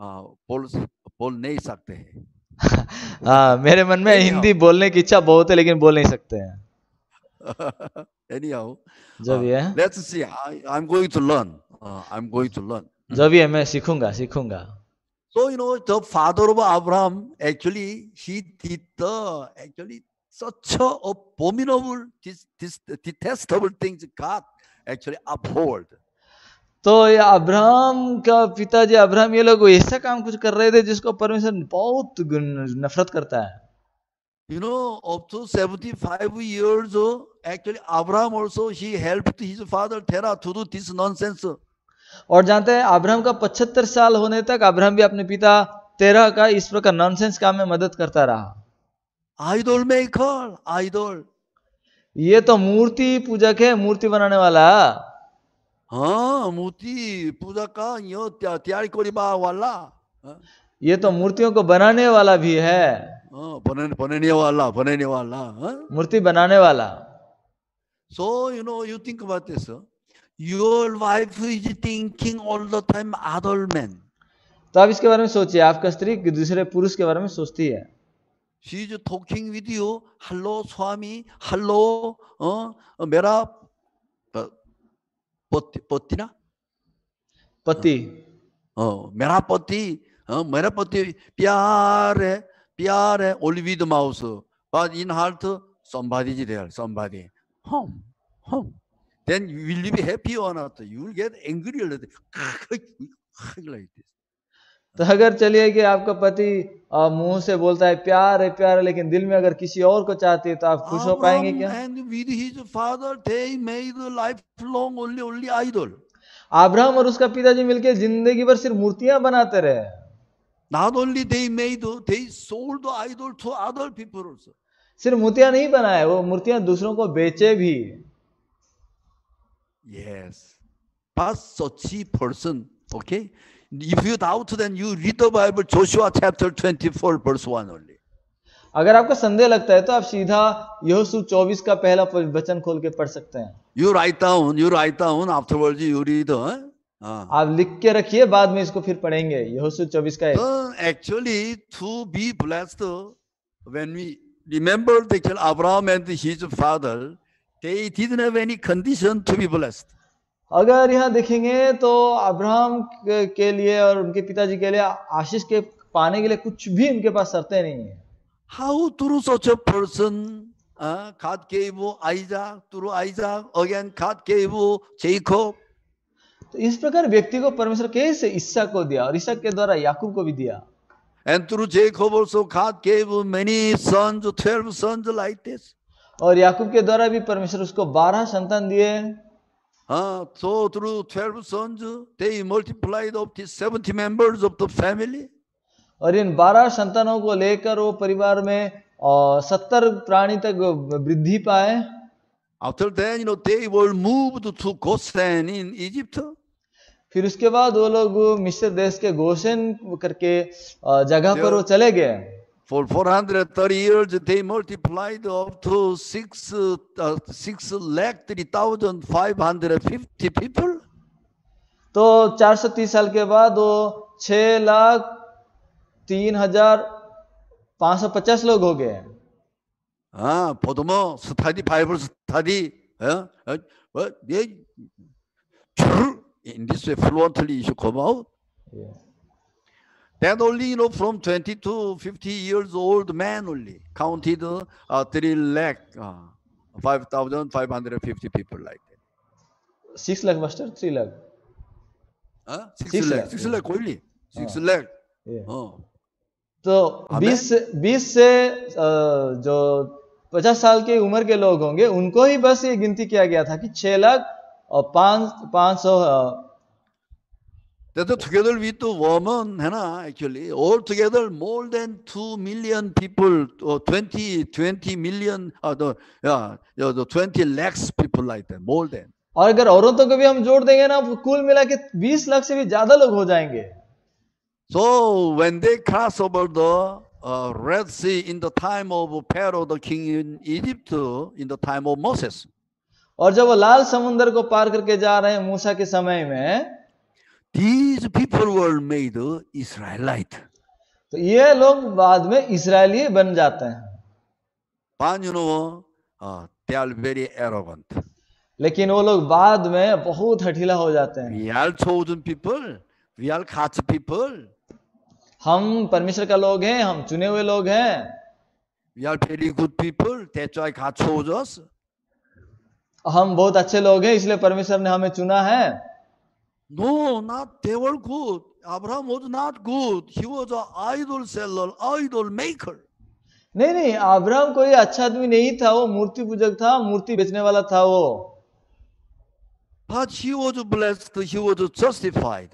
बोल नहीं सकते हैं। हाँ, मेरे मन में हिंदी बोलने की इच्छा बहुत है लेकिन बोल नहीं सकते हैं। Anyhow, जब ये let's see. I'm going to learn. I'm going to learn. जब ये मैं सीखूंगा। So you know, the father of Abraham actually he did the actually such a abominable, detestable things God actually abhorred. तो ये Abraham का पिताजी Abraham ये लोग ऐसा काम कुछ कर रहे थे जिसको परमेश्वर बहुत नफरत करता है। You know, up to 75 years old, actually Abraham also he helped his father Terah to do this nonsense. और जानते हैं अब्राहम का 75 साल होने तक अब्राहम भी अपने पिता तेरह का इस प्रकार नॉनसेंस काम में मदद करता रहा। आइडल मेकर, आइडल, ये तो मूर्ति पूजक है, मूर्ति बनाने वाला। हाँ, मूर्ति पूजा का यो तैयारी करिबा वाला, ये तो मूर्तियों को बनाने वाला भी है, बनाने वाला, मूर्ति बनाने वाला। So you know, you think about this. Your wife is thinking all the time other men. तो आप इसके बारे में सोचिए, आपका स्त्री दूसरे पुरुष के बारे में सोचती है। She is talking with you. Hello, Swami. Hello. मेरा पति ना? पति। मेरा पति प्यार है. Only with the mouth, but in heart somebody is there. Somebody. Home. Then will you be happy or not? You will get angry like this. तो अगर चलिए कि आपका पति मुंह से बोलता है प्यार है, लेकिन दिल में अगर किसी और को चाहती है तो आप खुश हो पाएंगे क्या? And with his father they made lifelong only idol. Abraham और उसका पिताजी मिलकर जिंदगी भर सिर्फ मूर्तियां बनाते रहे। Not only they made, they sold the idol to other people also. सिर्फ मूर्तियां नहीं बनाए, वो मूर्तियां दूसरों को बेचे भी। Yes, but such a person, okay, if you doubt, then you read the Bible, Joshua chapter 24 verse 1 only. अगर आपको संदेह लगता है तो आप सीधा यहोशू 24 का पहला वचन खोल के पढ़ सकते हैं। You write down, afterwards you read. आप लिख के रखिए, बाद में इसको फिर पढ़ेंगे। यहोशू 24 का actually to be blessed, when we remember that Abraham and his father, they didn't have any condition to be blessed. अगर यहाँ देखेंगे तो अब्राहम के लिए और उनके पिताजी के लिए आशीष के पाने के लिए कुछ भी उनके पास शर्तें नहीं है। How through such a person, God gave Isaac, through Isaac again God gave Jacob. तो इस प्रकार व्यक्ति को परमेश्वर कैसे इसहाक को दिया और इसहाक के द्वारा याकूब को भी दिया। And through Jacob also God gave many sons, 12 sons like this. और याकूब के द्वारा भी परमेश्वर उसको 12 संतान दिए। So through 12 sons, they multiplied up to 70 members of the family. और इन 12 संतानों को लेकर वो परिवार में 70 प्राणी तक वृद्धि पाए। After that, they were moved to Goshen in Egypt. फिर उसके बाद वो लोग मिस्र देश के गोशेन करके जगह पर वो चले गए. For 430 years, they multiplied up to 6,03,550 people. तो 430 साल के बाद वो 6,03,550 लोग हो गए. 보도모 스타디 바이블 스타디 in this way fluently you should come out. Yeah. That only from 20 to 50 years old man only counted 3,05,550 people like that. 6 lakh master, 3 lakh. 6 lakh only. 6 lakh. Yeah. तो 20 से जो 50 साल की उम्र के लोग होंगे उनको ही बस ये गिनती किया गया था कि 6,05,500. That together with the woman, actually, all together more than 2 million people, or 20 million, 20 lakhs people like that, more than. और अगर औरतों को भी हम जोड़ देंगे ना, कुल मिला के 20 लाख से भी ज्यादा लोग हो जाएंगे. So when they cross over the Red Sea in the time of Pharaoh, the king in Egypt, in the time of Moses. और जब वो लाल समुद्र को पार करके जा रहे हैं मूसा के समय में, these people were made Israelite. तो ये लोग बाद में इस्राएली बन जाते हैं. But they are very arrogant. लेकिन वो लोग बाद में बहुत हठीला हो जाते हैं. We are chosen people. We are God's people. हम परमेश्वर का लोग हैं, हम चुने हुए लोग हैं. We are very good people. That's why God chose us. हम बहुत अच्छे लोग हैं, इसलिए परमेश्वर ने हमें चुना है. No, not they were good. Abraham was not good. He was an idol seller, idol maker. नहीं, अब्राहम कोई अच्छा आदमी नहीं था. वो मूर्ति पूजक था, मूर्ति बेचने वाला था वो. But he was blessed. He was justified.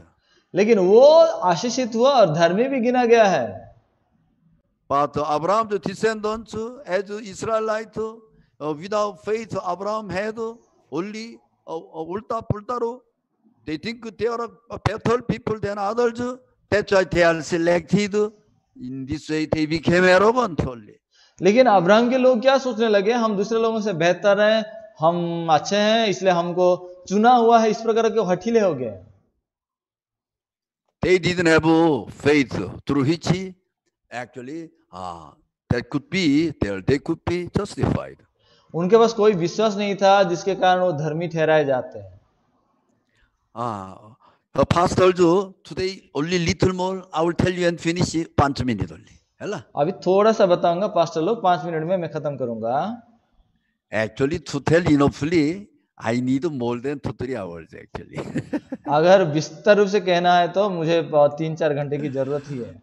लेकिन वो आशीषित हुआ और धर्मी भी गिना गया है. But Abraham's descendants, as Israelite, without faith, Abraham had only ulta pultaro. They think they are better people than others. That's why they are selected. In this way, they became arrogant only. लेकिन Abraham के लोग क्या सोचने लगे, हम दूसरे लोगों से बेहतर हैं, हम अच्छे हैं, इसलिए हमको चुना हुआ है. इस प्रकार के हठीले हो गए. They didn't have faith through which actually they could be justified. उनके पास कोई विश्वास नहीं था जिसके कारण वो धर्मी ठहराए जाते हैं. Pastor today only little more. I will tell you and finish 5 minutes only. अभी थोड़ा सा बताऊंगा पास्टर लोग, 5 मिनट में मैं खत्म करूंगा. Actually, to tell enoughly, I need more than 2-3 hours actually. अगर विस्तार रूप से कहना है तो मुझे 3-4 घंटे की जरूरत ही है.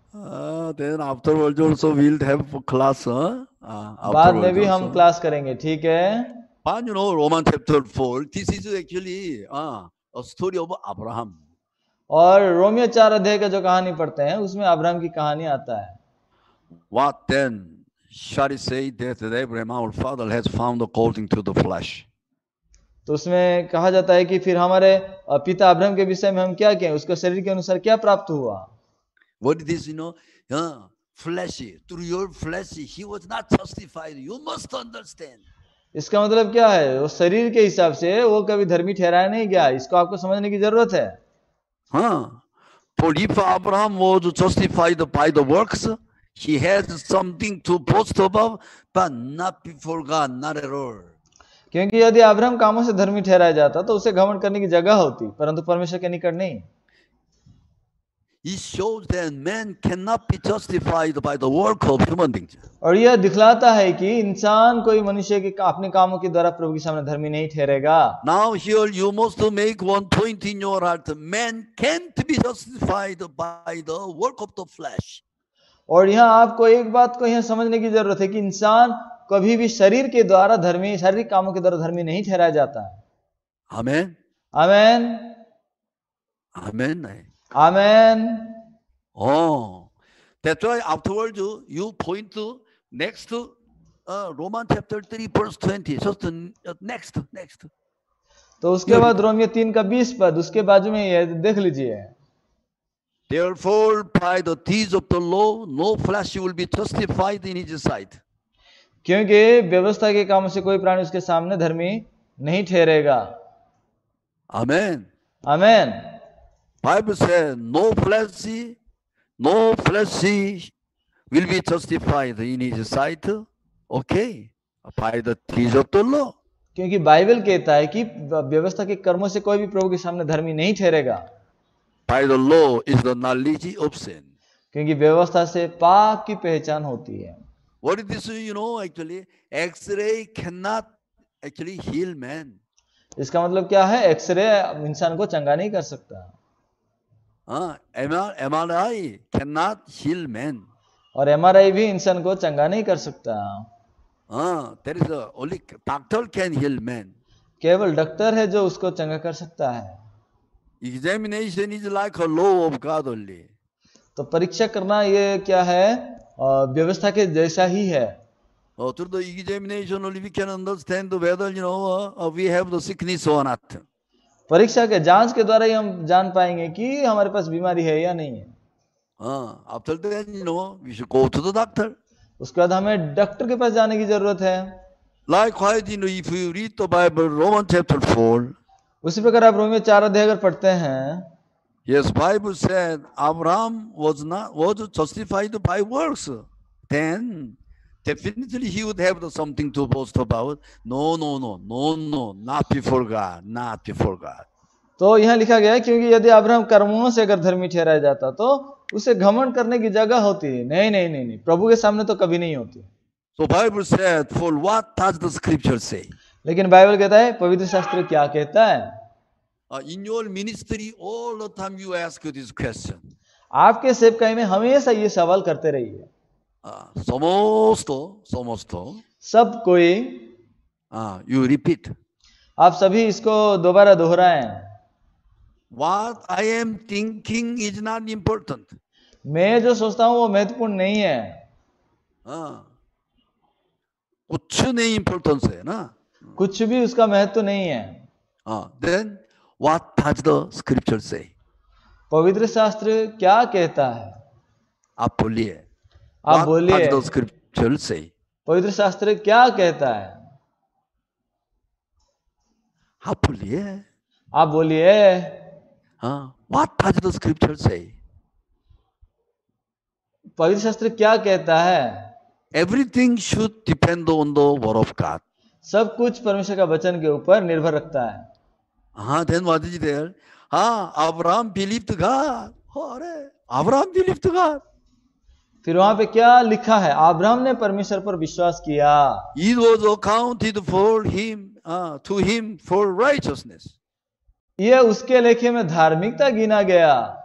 Then afterwards also we'll have class. बाद में भी हम क्लास करेंगे, ठीक है. But Romans chapter 4, this is actually a story of Abraham. और रोमियो 4 अध्याय का जो कहानी पढ़ते हैं उसमें अब्राहम की कहानी आता है. What then shall he say that Abraham our father has found according to the flesh? तो उसमें कहा जाता है कि फिर हमारे पिता अब्राहम के विषय में हम क्या कहें, उसको शरीर के अनुसार क्या प्राप्त हुआ. What is this, fleshy, through your fleshy, he was not justified. You must understand. इसका मतलब क्या है, वो शरीर के हिसाब से वो कभी धर्मी ठहराया नहीं गया. इसको आपको समझने की जरूरत है. For if Abraham was justified by the works, he had something to boast about, but not before God, not at all. क्योंकि यदि अब्राहम कामों से धर्मी ठहराया जाता तो उसे घमंड करने की जगह होती, परंतु परमेश्वर के निकट नहीं. It shows that man cannot be justified by the work of human beings. और यह दिखलाता है कि इंसान कोई मनुष्य के अपने कामों के द्वारा प्रभु के सामने धर्मी नहीं ठहरेगा. Now here you must make one point in your heart. Man can't be justified by the work of the flesh. और यहाँ आपको एक बात को यहाँ समझने की जरूरत है कि इंसान कभी भी शरीर के द्वारा धर्मी, शारीरिक कामों के द्वारा धर्मी नहीं ठहराया जाता है. Amen. Amen. Amen. Amen. That's why afterwards you point to next Romans chapter 3 verse 20. Just next. तो उसके बाद रोमियो 3 का 20 पद उसके बाजू में ये देख लीजिए। Therefore, by the deeds of the law, no flesh will be justified in his sight. क्योंकि व्यवस्था के कामों से कोई प्राणी उसके सामने धर्मी नहीं ठहरेगा। Amen. Amen. Bible says no flesh will be justified in his sight. Okay, by the deeds of the law. क्योंकि बाइबल कहता है कि व्यवस्था के कर्मों से कोई भी प्रभु के सामने धर्मी नहीं ठहरेगा। By the law is the knowledge of sin. क्योंकि व्यवस्था से पाप की पहचान होती है। What is this? Actually, X-ray cannot actually heal man. इसका मतलब क्या है? एक्सरे इंसान को चंगा नहीं कर सकता। MRI cannot heal man. और एमआरआई भी इंसान को चंगा नहीं कर सकता। There is only doctor can heal man. केवल डॉक्टर है जो उसको चंगा कर सकता है। Examination is like a law of God only. तो परीक्षा करना ये क्या है? व्यवस्था के जैसा ही है। Through the examination only we can understand whether we have the sickness or not. परीक्षा के जांच के द्वारा ही हम जान पाएंगे कि हमारे पास बीमारी है या नहीं है। After that, we should go to the doctor. उसके बाद हमें डॉक्टर के पास जाने की जरूरत है। Likewise, if you read the Bible, Romans chapter 4. उसी प्रकार आप रोमियो 4 अध्याय अगर पढ़ते हैं, Yes, Bible said Abraham was justified by works. Then definitely he would have something to boast about. No, not before God, not before God. तो यहाँ लिखा गया है क्योंकि यदि अब्राहम कर्मों से अगर धर्मी ठहराया जाता तो उसे घमंड करने की जगह होती है। नहीं, प्रभु के सामने तो कभी नहीं होती। So Bible said, for what does the scripture say? लेकिन बाइबल कहता है, पवित्र शास्त्र क्या कहता है? In your ministry, all the time you ask this question. आपके सेवकाई में हमेशा ये सवाल करते रहिए। समस्त सब कोई you repeat. आप सभी इसको दोबारा दोहराएं। What I am thinking is not important. मैं जो सोचता हूं वो महत्वपूर्ण नहीं है। कुछ नहीं इम्पोर्टेंस है ना, कुछ भी उसका महत्व नहीं है। Then what does the scripture say? पवित्र शास्त्र क्या कहता है? आप बोलिए। आप बोलिए। What does the scripture say? पवित्र शास्त्र क्या कहता है? आप बोलिए। आप बोलिए। What does the scripture say? पवित्र शास्त्र क्या कहता है? Everything should depend on the word of God. सब कुछ परमेश्वर का वचन के ऊपर निर्भर रखता है। Then what is there? Abraham believed God. अरे Abraham believed God. फिर वहां पे क्या लिखा है? अब्राहम ने परमेश्वर पर विश्वास किया। It was accounted for him, to him for righteousness. ये उसके लेखे में धार्मिकता गिना गया।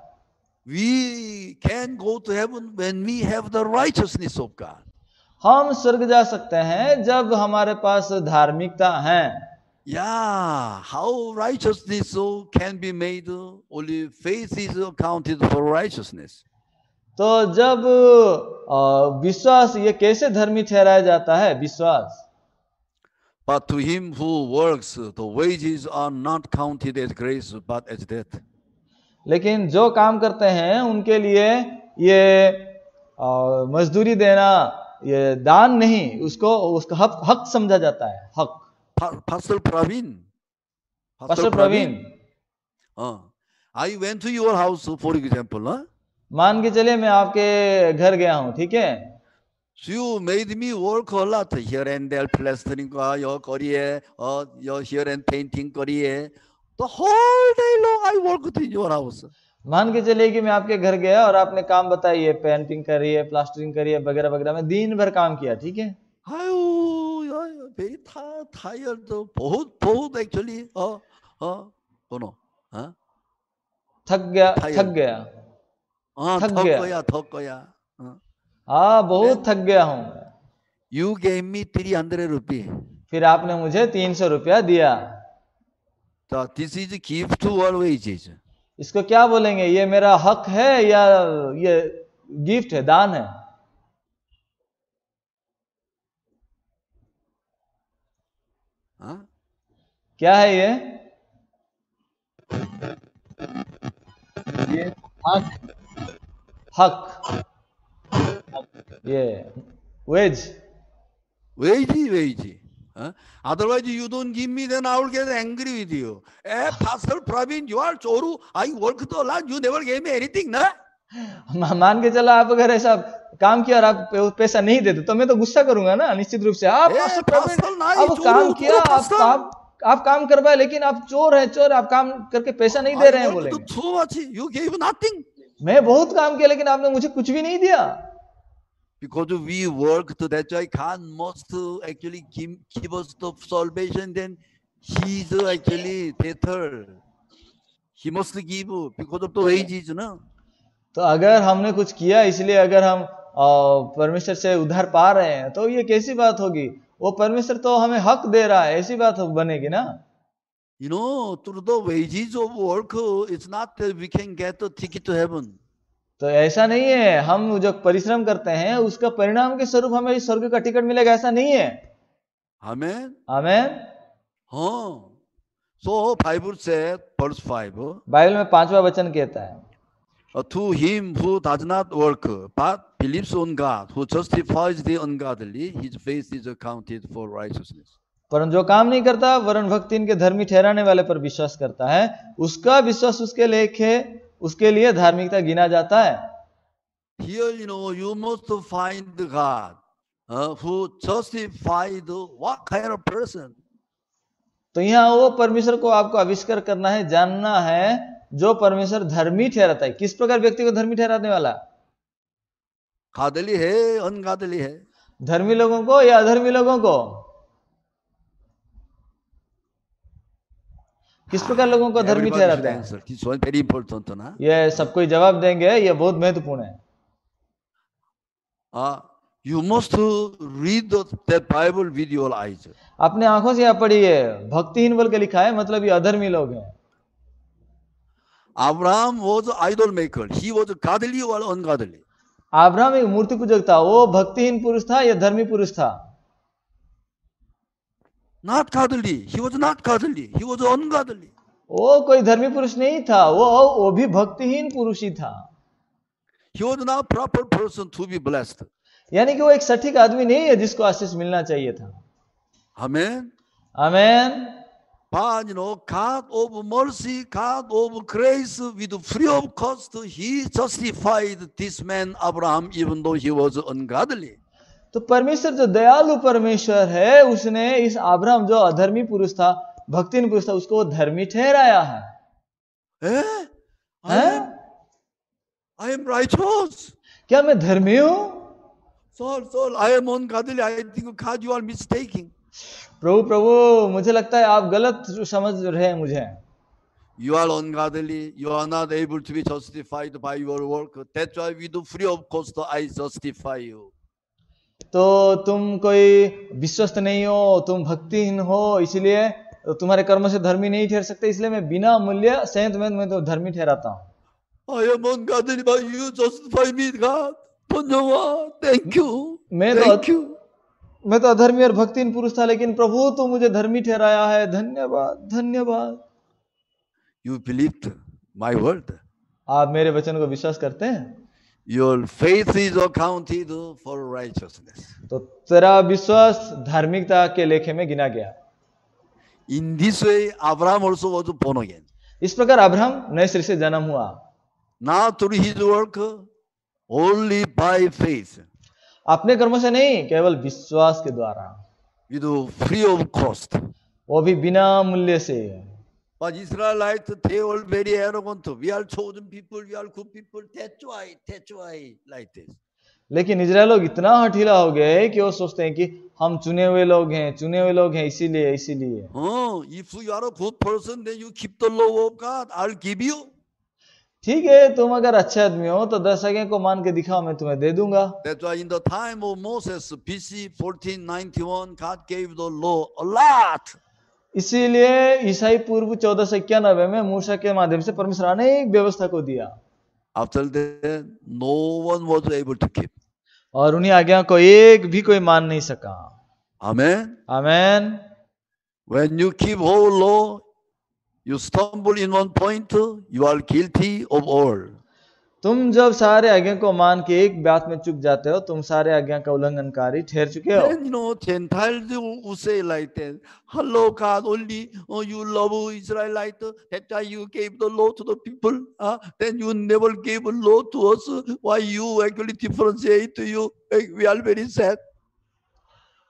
We can go to heaven when we have the righteousness of God. हम स्वर्ग जा सकते हैं जब हमारे पास धार्मिकता है। Yeah, how righteousness can be made? Only faith is accounted for righteousness. तो जब विश्वास, ये कैसे धर्मी ठहराया जाता है? विश्वास। But to him who works, the wages are not counted as grace, but as debt. लेकिन जो काम करते हैं उनके लिए ये मजदूरी देना ये दान नहीं, उसका हक समझा जाता है। हक। Pastor Praveen. I went to your house, for example. मान के चलिए मैं आपके घर गया हूं, ठीक है? So you made me work a lot here and there, plastering your career, your here and painting career. The whole day long I worked in your house. मान के चलिए कि मैं आपके घर गया और आपने काम बताइए, पेंटिंग करिए, प्लास्टरिंग करिए, वगैरह वगैरह, में दिन भर काम किया, ठीक है? very tired, बहुत actually, थक गया। बहुत थक गया हूं। You gave me 300 rupees. फिर आपने मुझे 300 रुपया दिया। So this is a gift to all wages. इसको क्या बोलेंगे? ये मेरा हक है या ये गिफ्ट है, दान है? क्या है ये हक हक, ये veg. wage. Otherwise, you don't give me, then I will get angry with you. Pastor Praveen, you are choru. I worked a lot. You never gave me anything, na? मान के चलो आप अगर ऐसा काम किया और आप पैसा नहीं देते तो मैं तो गुस्सा करूंगा ना, निश्चित रूप से। आप पास्टर प्रवीण, pastor, nahi, आप काम choru, किया, choru, pastor. आप काम करवाए, लेकिन आप चोर हैं, चोर, आप काम करके पैसा नहीं दे रहे हैं, I बोलेंगे। worked so much. You gave nothing. मैं बहुत काम किया लेकिन आपने मुझे कुछ भी नहीं दिया। Because we worked, that's why God must actually give us the salvation. Then He's actually better. He must give because of the wages, na? तो अगर हमने कुछ किया इसलिए अगर हम परमेश्वर से उधार पा रहे हैं तो ये कैसी बात होगी? वो परमेश्वर तो हमें हक दे रहा है, ऐसी बात बनेगी ना। You know, through the wages of work, it's not that we can get a ticket to heaven. तो ऐसा नहीं है हम जो परिश्रम करते हैं उसका परिणाम के स्वरूप हमें स्वर्ग का टिकट मिलेगा, ऐसा नहीं है। Amen. आमेन। हाँ. So Bible said, verse 5. Bible में 5वां वचन कहता है, To him who does not work but believes on God, who justifies the ungodly, his faith is accounted for righteousness. परंतु जो काम नहीं करता वरन भक्ति इनके धर्मी ठहराने वाले पर विश्वास करता है, उसका विश्वास उसके लेखे उसके लिए धार्मिकता गिना जाता है। Here, you must find God who justified what kind of person. तो यहाँ वो परमेश्वर को आपको आविष्कार करना है, जानना है जो परमेश्वर धर्मी ठहराता है। किस प्रकार व्यक्ति को धर्मी ठहराने वाला? godly है, ungodly है? धर्मी लोगों को या अधर्मी लोगों को? किस प्रकार लोगों को धर्मी ठहराते हैं? This one very important, ना? ये सब कोई जवाब देंगे, ये बहुत महत्वपूर्ण है। You must read that Bible with your eyes. अपने आंखों से यहाँ पढ़िए, भक्तिहीन बोल के लिखा है, मतलब ये अधर्मी लोग हैं। Abraham was an idol maker. He was godly or ungodly? Abraham एक मूर्ति पूजक था, वो भक्तिहीन पुरुष था या धर्मी पुरुष था? Not godly. He was not godly. He was ungodly. वो कोई धर्मी पुरुष नहीं था, वो भी भक्तिहीन पुरुष ही था। He was not proper person to be blessed. यानी कि वो एक सटीक आदमी नहीं है जिसको आशीष मिलना चाहिए था। Amen. Amen. But God of mercy, God of grace, with free of cost, He justified this man Abraham, even though he was ungodly. तो परमेश्वर जो दयालु परमेश्वर है, उसने इस अब्राहम जो अधर्मी पुरुष था, भक्तिहीन पुरुष था, उसको धर्मी ठहराया है। I am righteous. क्या मैं धर्मी हूं? Saul, I am ungodly. I think God, you are mistaking. प्रभु, मुझे लगता है आप गलत समझ रहे हैं मुझे। You are ungodly. You are not able to be justified by your work. That's why we do free of cost. I justify you. तो तुम कोई विश्वस्त नहीं हो, तुम भक्तिहीन हो, इसलिए तुम्हारे कर्म से धर्मी नहीं ठहर सकते, इसलिए मैं बिना मूल्य सहित मैं तो धर्मी ठहराता हूँ। I am ungodly, but you justify me, God. धन्यवाद, thank you. मैं तो अधर्मी और भक्तिहीन पुरुष था, लेकिन प्रभु तो मुझे धर्मी ठहराया है, धन्यवाद धन्यवाद। You believed my word. आप मेरे वचन को विश्वास करते हैं? Your faith is accounted for righteousness. तो तेरा विश्वास धार्मिकता के लेखे में गिना गया। In this way, Abraham also was born again. इस प्रकार अब्राहम नए सिरे से जन्म हुआ। Not through his work, only by faith. अपने कर्मों से नहीं, केवल विश्वास के द्वारा। With free of cost. वो भी बिना मूल्य से। But Israelites, they were very arrogant. We are chosen people, we are good people. That's why, like this. लेकिन इजराइल लोग इतना हठीला हो गए कि वो सोचते हैं कि हम चुने हुए लोग हैं, इसीलिए। If you are a good person, then you keep the law of God. I'll give you. ठीक है, तुम अगर अच्छे आदमी हो तो 10 आज्ञा को मान के दिखाओ, मैं तुम्हें दे दूंगा। That's why in the time of Moses, BC 1491, God gave the law a lot. इसीलिए ईसाई पूर्व 1491 में मूसा के माध्यम से परमेश्वर अनेक व्यवस्था को दिया। After that, no one was able to keep. और उन्हीं आज्ञा को एक भी कोई मान नहीं सका। Amen. Amen. When you keep whole law, you stumble in one point, you are guilty of all. तुम जब सारे आज्ञा को मान के एक बात में चूक जाते हो, तुम सारे आज्ञा का उल्लंघनकारी ठहर चुके हो। Then Gentiles will say like that, hello God, only you love Israelite, that's why you gave the law to the people. Then you never gave a law to us. Why you actually differentiate to you? We are very sad.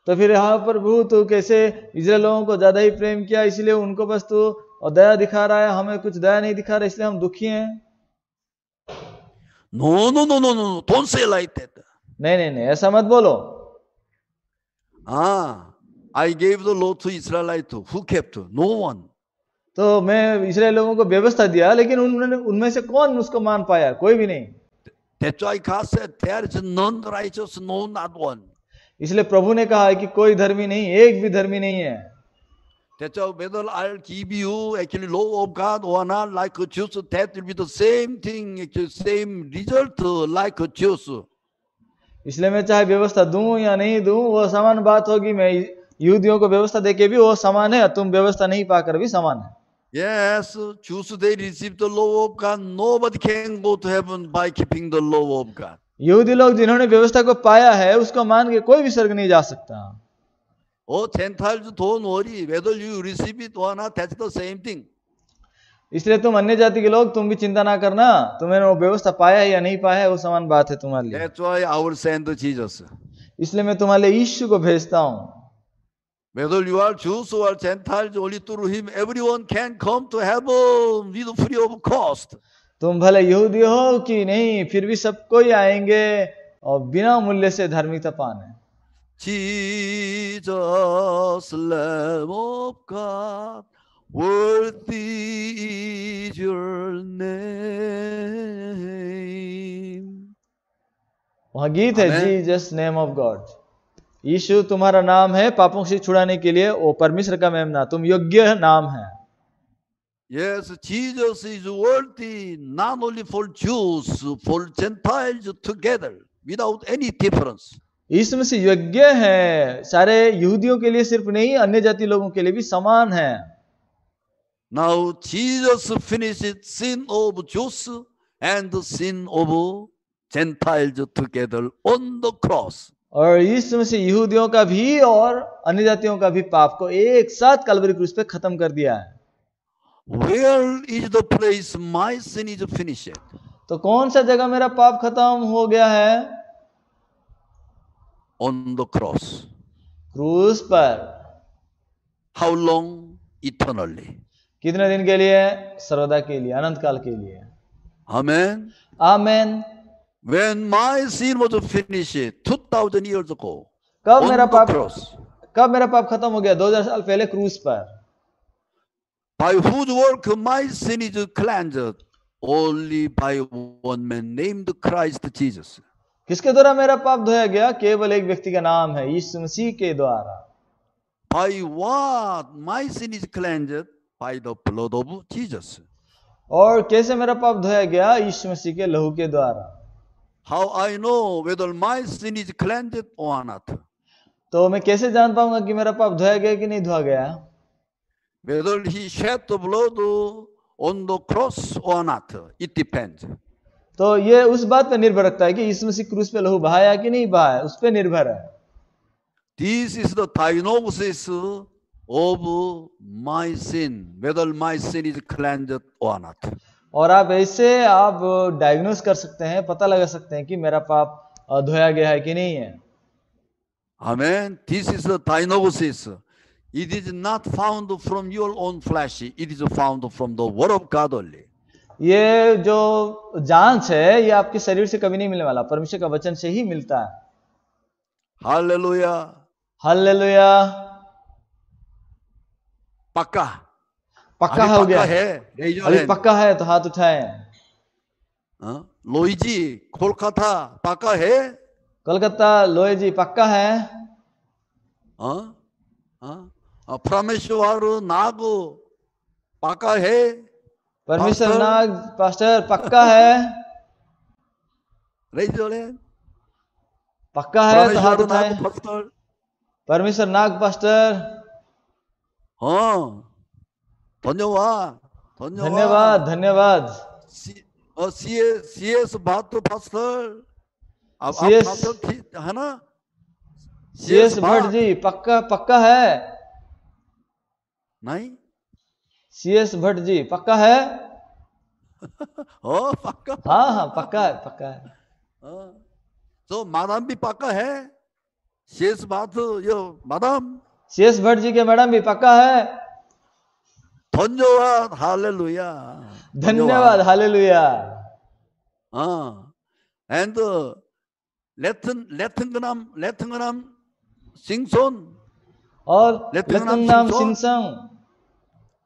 तो फिर यहाँ प्रभु तो कैसे Israel लोगों को ज्यादा ही प्रेम किया, इसलिए उनको बस तो दया दिखा रहा है, हमें कुछ दया नहीं दिखा रहा, इसलिए हम दुखी हैं। No, no, no, no, no, don't say like that. नहीं नहीं नहीं, ऐसा मत बोलो। I gave the law to Israelite. Who kept? No one. तो मैं इजराइल लोगों को व्यवस्था दिया, लेकिन उनमें से कौन उसको मान पाया? कोई भी नहीं। That's why God said, there is none righteous, no, not one. इसलिए प्रभु ने कहा है कि कोई धर्मी नहीं, एक भी धर्मी नहीं है। That's why whether I'll give you actually law of God or not, like a Jews, that will be the same thing, actually same result like a Jews. इसलिए मैं चाहे व्यवस्था दूं या नहीं दूं, वो समान बात होगी। मैं यहूदियों को व्यवस्था देके भी वो समान है, तुम व्यवस्था नहीं पाकर भी समान है। Yes, Jews, they receive the law of God. Nobody can go to heaven by keeping the law of God. यहूदी लोग जिन्होंने व्यवस्था को पाया है, उसको मान के कोई भी स्वर्ग नहीं जा सकता। Oh, Gentiles, don't worry. Whether you receive it or not, that's the same thing. इसलिए तुम अन्य जाति के लोग, तुम भी चिंता ना करना, तुम्हें वो व्यवस्था पाया है या नहीं पाया है, वो समान बात है तुम्हारे लिए। That's why I will send Jesus. इसलिए मैं तुम्हारे लिए यीशु को भेजता हूँ। Whether you are Jews or Gentiles, only through him everyone can come to heaven with free of cost. तुम भले यहूदी हो कि नहीं, फिर भी सब कोई आएंगे और बिना मूल्य से धार्मिकता पाने। Jesus, Lamb of God, worthy is your name. वहां गीत है, जीसस नेम ऑफ गॉड। यीशु तुम्हारा नाम है पापों से छुड़ाने के लिए, वो परमेश्वर का मेमना, तुम योग्य नाम है। Yes, Jesus is worthy not only for Jews, for Gentiles together, without any difference. यीशु मसीह योग्य है सारे यहूदियों के लिए सिर्फ नहीं, अन्य जाति लोगों के लिए भी समान है। Now Jesus finished sin of Jews and the sin of Gentiles together on the cross. और यीशु मसीह यहूदियों का भी और अन्य जातियों का भी पाप को एक साथ कलवरी क्रूस पे खत्म कर दिया है। Where is the place my sin is finished? तो कौन सा जगह मेरा पाप खत्म हो गया है? On the cross. क्रूस पर। How long? Eternally. कितने दिन के लिए? सर्वदा के लिए, अनंत काल के लिए। Amen. Amen. When my sin was finished 2000 years ago, कब on मेरा the पाप cross, कब मेरा पाप खत्म हो गया? 2000 साल पहले क्रूस पर। by whose work my sin is cleansed? Only by one man named Christ Jesus. किसके द्वारा मेरा पाप धोया गया? केवल एक व्यक्ति का नाम है, यीशु मसीह के द्वारा। By what my sin is cleansed? By the blood of Jesus. और कैसे मेरा पाप धोया गया? यीशु मसीह के लहू के द्वारा। How I know whether my sin is cleansed or not? तो मैं कैसे जान पाऊंगा कि मेरा पाप धोया गया कि नहीं धोया गया? Whether he shed the blood on the cross or not, it depends. तो ये उस बात पर निर्भर रखता है कि यीशु मसीह क्रूस पे लहू बहाया कि नहीं बहाया, उस पे निर्भर है। This is the diagnosis of my sin, whether my sin is cleansed or not. और आप ऐसे आप डायग्नोस कर सकते हैं, पता लगा सकते हैं कि मेरा पाप धोया गया है कि नहीं है। Amen. This is the diagnosis. It is not found from your own flesh. It is found from the word of God only. ये जो जांच है, ये आपके शरीर से कभी नहीं मिलने वाला, परमेश्वर का वचन से ही मिलता है। Hallelujah. हालेलुया। पक्का पक्का अभी हो पक्का गया है, raise your अभी hand. पक्का है तो हाथ उठाएं। लोईजी कोलकाता पक्का है? कोलकाता लोहे जी पक्का है? परमेश्वर नाग पक्का है? परमेश्वर पास्टर? नाग पास्टर पक्का है? raise your hand. पक्का है तो हाथ परमेश्वर उठाएं। नाग पास्टर परमेश्वर नाग पास्टर धन्यवाद धन्यवाद धन्यवाद। CS बात तो पास्टर, अब आप CS पास्टर है ना? CS भट्ट जी पक्का पक्का है? नहीं? CS भट्ट जी पक्का है? पक्का हाँ हाँ पक्का है पक्का है। तो मैडम भी पक्का है? CS बात यो मैडम? CS भट्ट जी के मैडम भी पक्का है? धन्यवाद, हालेलुया, धन्यवाद, हालेलुया। and लेथंगनाम सिंगसोन और लेथंगनाम लेथंगनाम सिंगसंग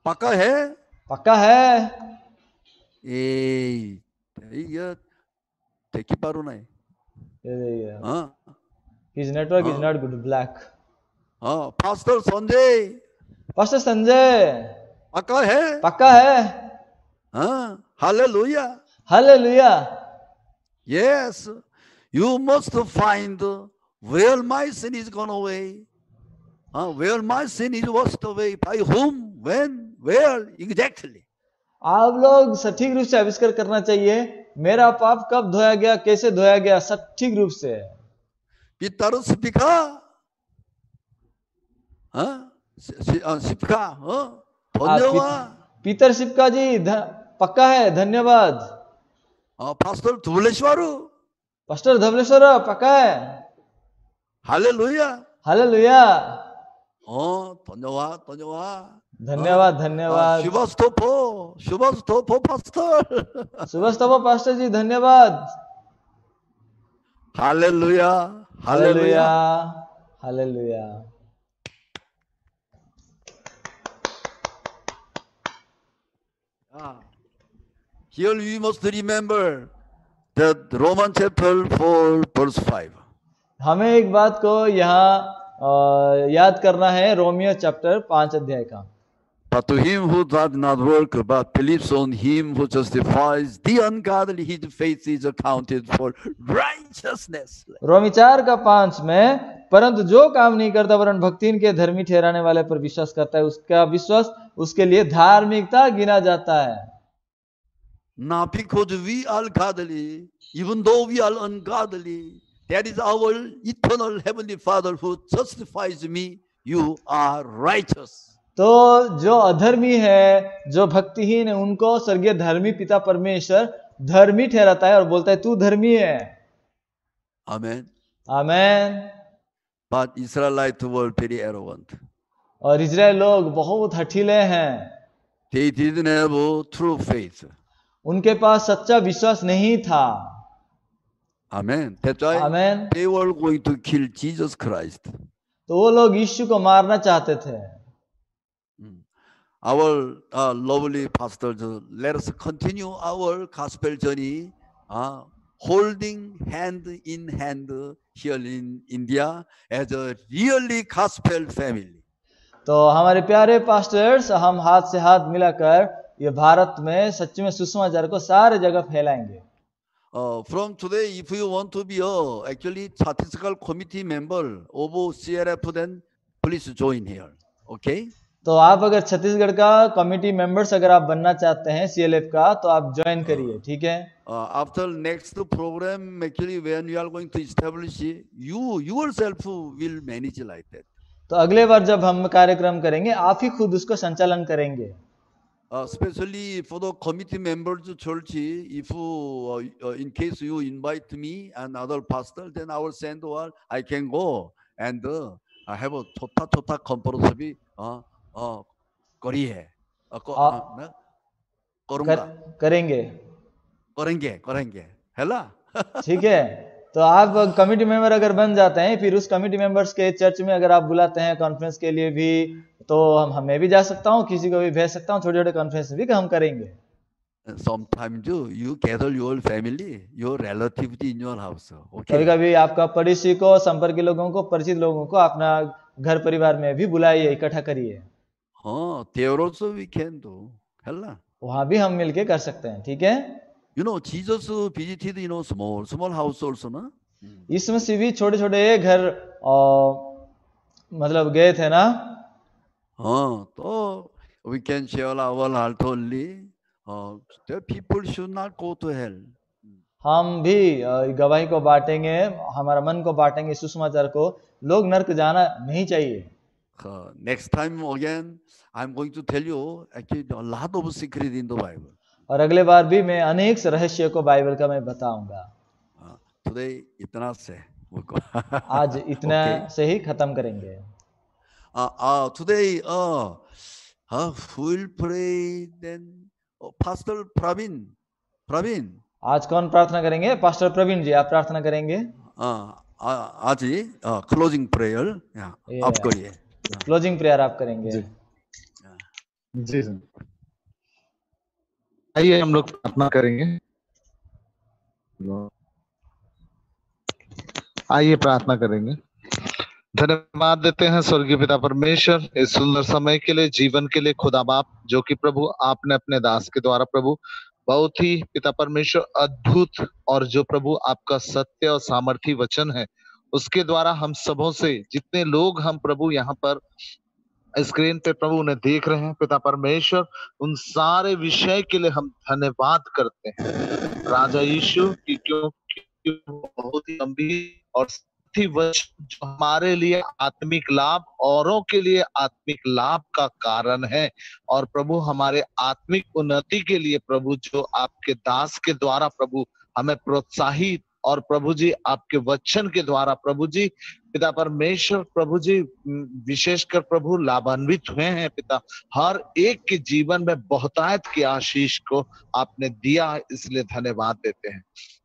पक्का है? पक्का है। 이게 되게 빠르네. His network is not good. Black. Pastor Sanjay, pastor Sanjay पक्का है? पक्का है। Hallelujah, hallelujah. Yes, you must find where my sin is gone away. Where my sin is washed away, by whom, when, where, exactly. आप लोग सटीक रूप से आविष्कार करना चाहिए मेरा पाप कब धोया गया, कैसे धोया गया, सटीक रूप से। पीटर सिपिका, सिपिका, धन्यवाद। पीटर सिपका जी पक्का है, धन्यवाद। पास्टर धुलेश्वर, पास्टर धवलेश्वर पक्का है। Hallelujah, hallelujah. धन्यवाद धन्यवाद धन्यवाद धन्यवाद। शुभस्तोपो पास्टर, शुभस्तोपो पास्टर जी धन्यवाद। Hallelujah, hallelujah, hallelujah. Here we must remember that Romans chapter 4 verse 5. हमें एक बात को यहाँ याद करना है, रोमियो चैप्टर 5 अध्याय का। But to him who does not work but believes on him who justifies the ungodly, his faith is accounted for righteousness. रोमी 4 का 5 में, परंतु जो काम नहीं करता वरन भक्तिहीन के धर्मी ठहराने वाले पर विश्वास करता है, उसका विश्वास उसके लिए धार्मिकता गिना जाता है। Not because we are godly, even though we are ungodly, that is our eternal heavenly Father who justifies me. You are righteous. तो जो अधर्मी है, जो भक्तिहीन है, उनको स्वर्गीय धर्मी पिता परमेश्वर धर्मी ठहराता है और बोलता है तू धर्मी है। आमेन, आमेन। But Israelites were very arrogant. और इजराइल लोग बहुत हठीले हैं। They didn't have a true faith. उनके पास सच्चा विश्वास नहीं था। Amen. That's why Amen. they were going to kill Jesus Christ. तो वो लोग यीशु को मारना चाहते थे। Our lovely pastors, let us continue our gospel journey, holding hand in hand here in India as a really gospel family. तो हमारे प्यारे पास्टर्स, हम हाथ से हाथ मिलाकर ये भारत में सच्ची में सुसमाचार को सारे जगह फैलाएंगे। From today, if you want to be actually Chhattisgarh committee member of CLF, then please join here. Okay? तो आप अगर छत्तीसगढ़ का कमिटी मेंबर्स अगर आप बनना चाहते हैं CLF का, तो आप ज्वाइन करिए, ठीक है? After next program, actually when you are going to establish, you yourself will manage like that. तो अगले बार जब हम कार्यक्रम करेंगे, आप ही खुद उसको संचालन करेंगे। Especially for the committee members church, if in case you invite me and other pastor, then I will send or I can go and I have a छोटा conference भी करी है, करेंगे है ना? ठीक है। तो आप कमिटी मेंबर अगर बन जाते हैं, फिर उस कमिटी मेंबर्स के चर्च में अगर आप बुलाते हैं कॉन्फ्रेंस के लिए भी, तो हमें भी जा सकता हूँ, किसी को भी भेज सकता हूँ, छोटे छोटे कॉन्फ्रेंस भी हम करेंगे। Sometimes you gather your family, your relatives in your house. Okay? कभी-कभी आपका पड़ोसी को, संपर्क के लोगों को, परिचित लोगों को अपना घर परिवार में भी बुलाइए, इकट्ठा करिए। there also we can do, है ना? वहाँ भी हम मिलके कर सकते हैं, ठीक है? You know, Jesus visited, small house also, ना? यीशु मसीह भी छोटे-छोटे घर मतलब गए थे ना? तो we can share our heart only. The people should not go to hell. हम भी गवाही को बांटेंगे, हमारा मन को बांटेंगे सुसमाचार को, लोग नरक जाना नहीं चाहिए। Next time again, I'm going to tell you actually a lot of secret in the Bible. और अगले बार भी मैं अनेक से रहस्य को बाइबल का मैं बताऊंगा। Today इतना से आज इतना से ही खत्म करेंगे। Today who will pray then? Pastor Praveen. आज कौन प्रार्थना करेंगे? पास्टर प्रवीण जी, आप प्रार्थना करेंगे। आज क्लोजिंग प्रेयर आप करिए। क्लोजिंग प्रेयर आप करेंगे। जी सर, आइए हम लोग प्रार्थना करेंगे। आइए प्रार्थना करेंगे। धन्यवाद देते हैं स्वर्गीय पिता परमेश्वर इस सुंदर समय के लिए, जीवन के लिए खुदा बाप, जो कि प्रभु आपने अपने दास के द्वारा प्रभु बहुत ही पिता परमेश्वर अद्भुत और जो प्रभु आपका सत्य और सामर्थी वचन है उसके द्वारा हम सबों से जितने लोग हम प्रभु यहाँ पर स्क्रीन पे प्रभु उन्हें देख रहे हैं पिता परमेश्वर, उन सारे विषय के लिए हम धन्यवाद करते हैं राजा यीशु की, क्योंकि बहुत ही गंभीर और वचन जो हमारे लिए आत्मिक लाभ, औरों के लिए आत्मिक लाभ का कारण है। और प्रभु हमारे आत्मिक उन्नति के लिए प्रभु जो आपके दास के द्वारा प्रभु हमें प्रोत्साहित और प्रभु जी आपके वचन के द्वारा प्रभु जी पिता परमेश्वर प्रभु जी विशेषकर प्रभु लाभान्वित हुए हैं पिता, हर एक के जीवन में बहुतायत की आशीष को आपने दिया, इसलिए धन्यवाद देते हैं।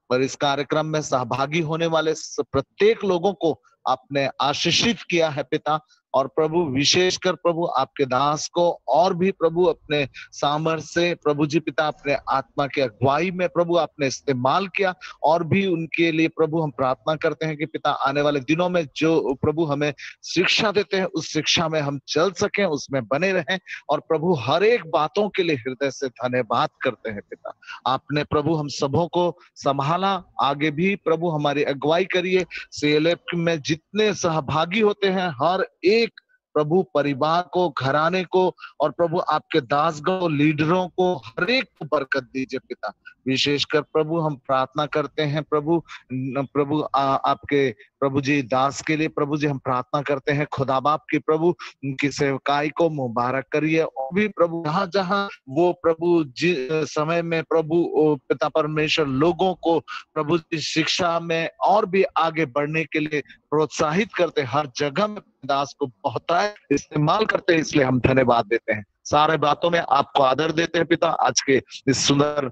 पर इस कार्यक्रम में सहभागी होने वाले प्रत्येक लोगों को आपने आशीषित किया है पिता, और प्रभु विशेषकर प्रभु आपके दास को और भी प्रभु अपने सामर्थ्य से प्रभु जी पिता अपने आत्मा के अगुवाई में प्रभु आपने इस्तेमाल किया, और भी उनके लिए प्रभु हम प्रार्थना करते हैं कि पिता आने वाले दिनों में जो प्रभु हमें शिक्षा देते हैं उस शिक्षा में हम चल सकें, उसमें बने रहें, और प्रभु हर एक बातों के लिए हृदय से धन्यवाद करते हैं पिता। आपने प्रभु हम सबों को संभाला, आगे भी प्रभु हमारी अगुवाई करिए। CLF में जितने सहभागी होते हैं हर एक प्रभु परिवार को, घराने को, और प्रभु आपके दासगण लीडरों को हर एक को बरकत दीजिए पिता। विशेषकर प्रभु हम प्रार्थना करते हैं प्रभु आपके प्रभु जी दास के लिए प्रभु जी हम प्रार्थना करते हैं खुदा बाप की प्रभु उनकी सेवकाई को मुबारक करिए, और भी प्रभु जहां जहां वो प्रभु जी समय में प्रभु पिता परमेश्वर लोगों को प्रभु जी शिक्षा में और भी आगे बढ़ने के लिए प्रोत्साहित करते, हर जगह में दास को बहुत इस्तेमाल करते हैं, इसलिए हम धन्यवाद देते हैं। सारे बातों में आपको आदर देते हैं पिता। आज के इस सुंदर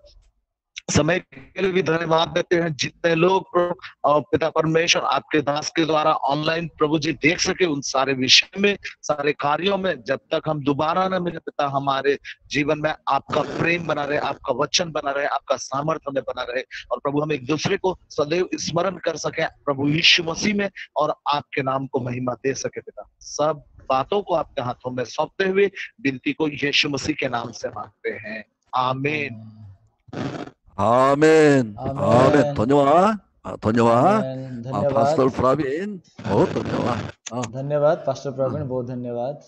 समय के लिए भी धन्यवाद देते हैं। जितने लोग पिता परमेश्वर आपके दास के द्वारा ऑनलाइन प्रभु जी देख सके, उन सारे विषय में, सारे कार्यों में जब तक हम दोबारा न मिले पिता, हमारे जीवन में आपका प्रेम बना रहे, आपका वचन बना रहे, आपका सामर्थ्य हमें बना रहे, और प्रभु हम एक दूसरे को सदैव स्मरण कर सके प्रभु यीशु मसीह में, और आपके नाम को महिमा दे सके पिता। सब बातों को आपके हाथों में सौंपते हुए विनती को यीशु मसीह के नाम से मांगते हैं, आमीन। आमेन। आमेन। धन्यवाद। पास्टर प्रवीण, बहुत धन्यवाद। धन्यवाद पास्टर प्रवीण, बहुत धन्यवाद।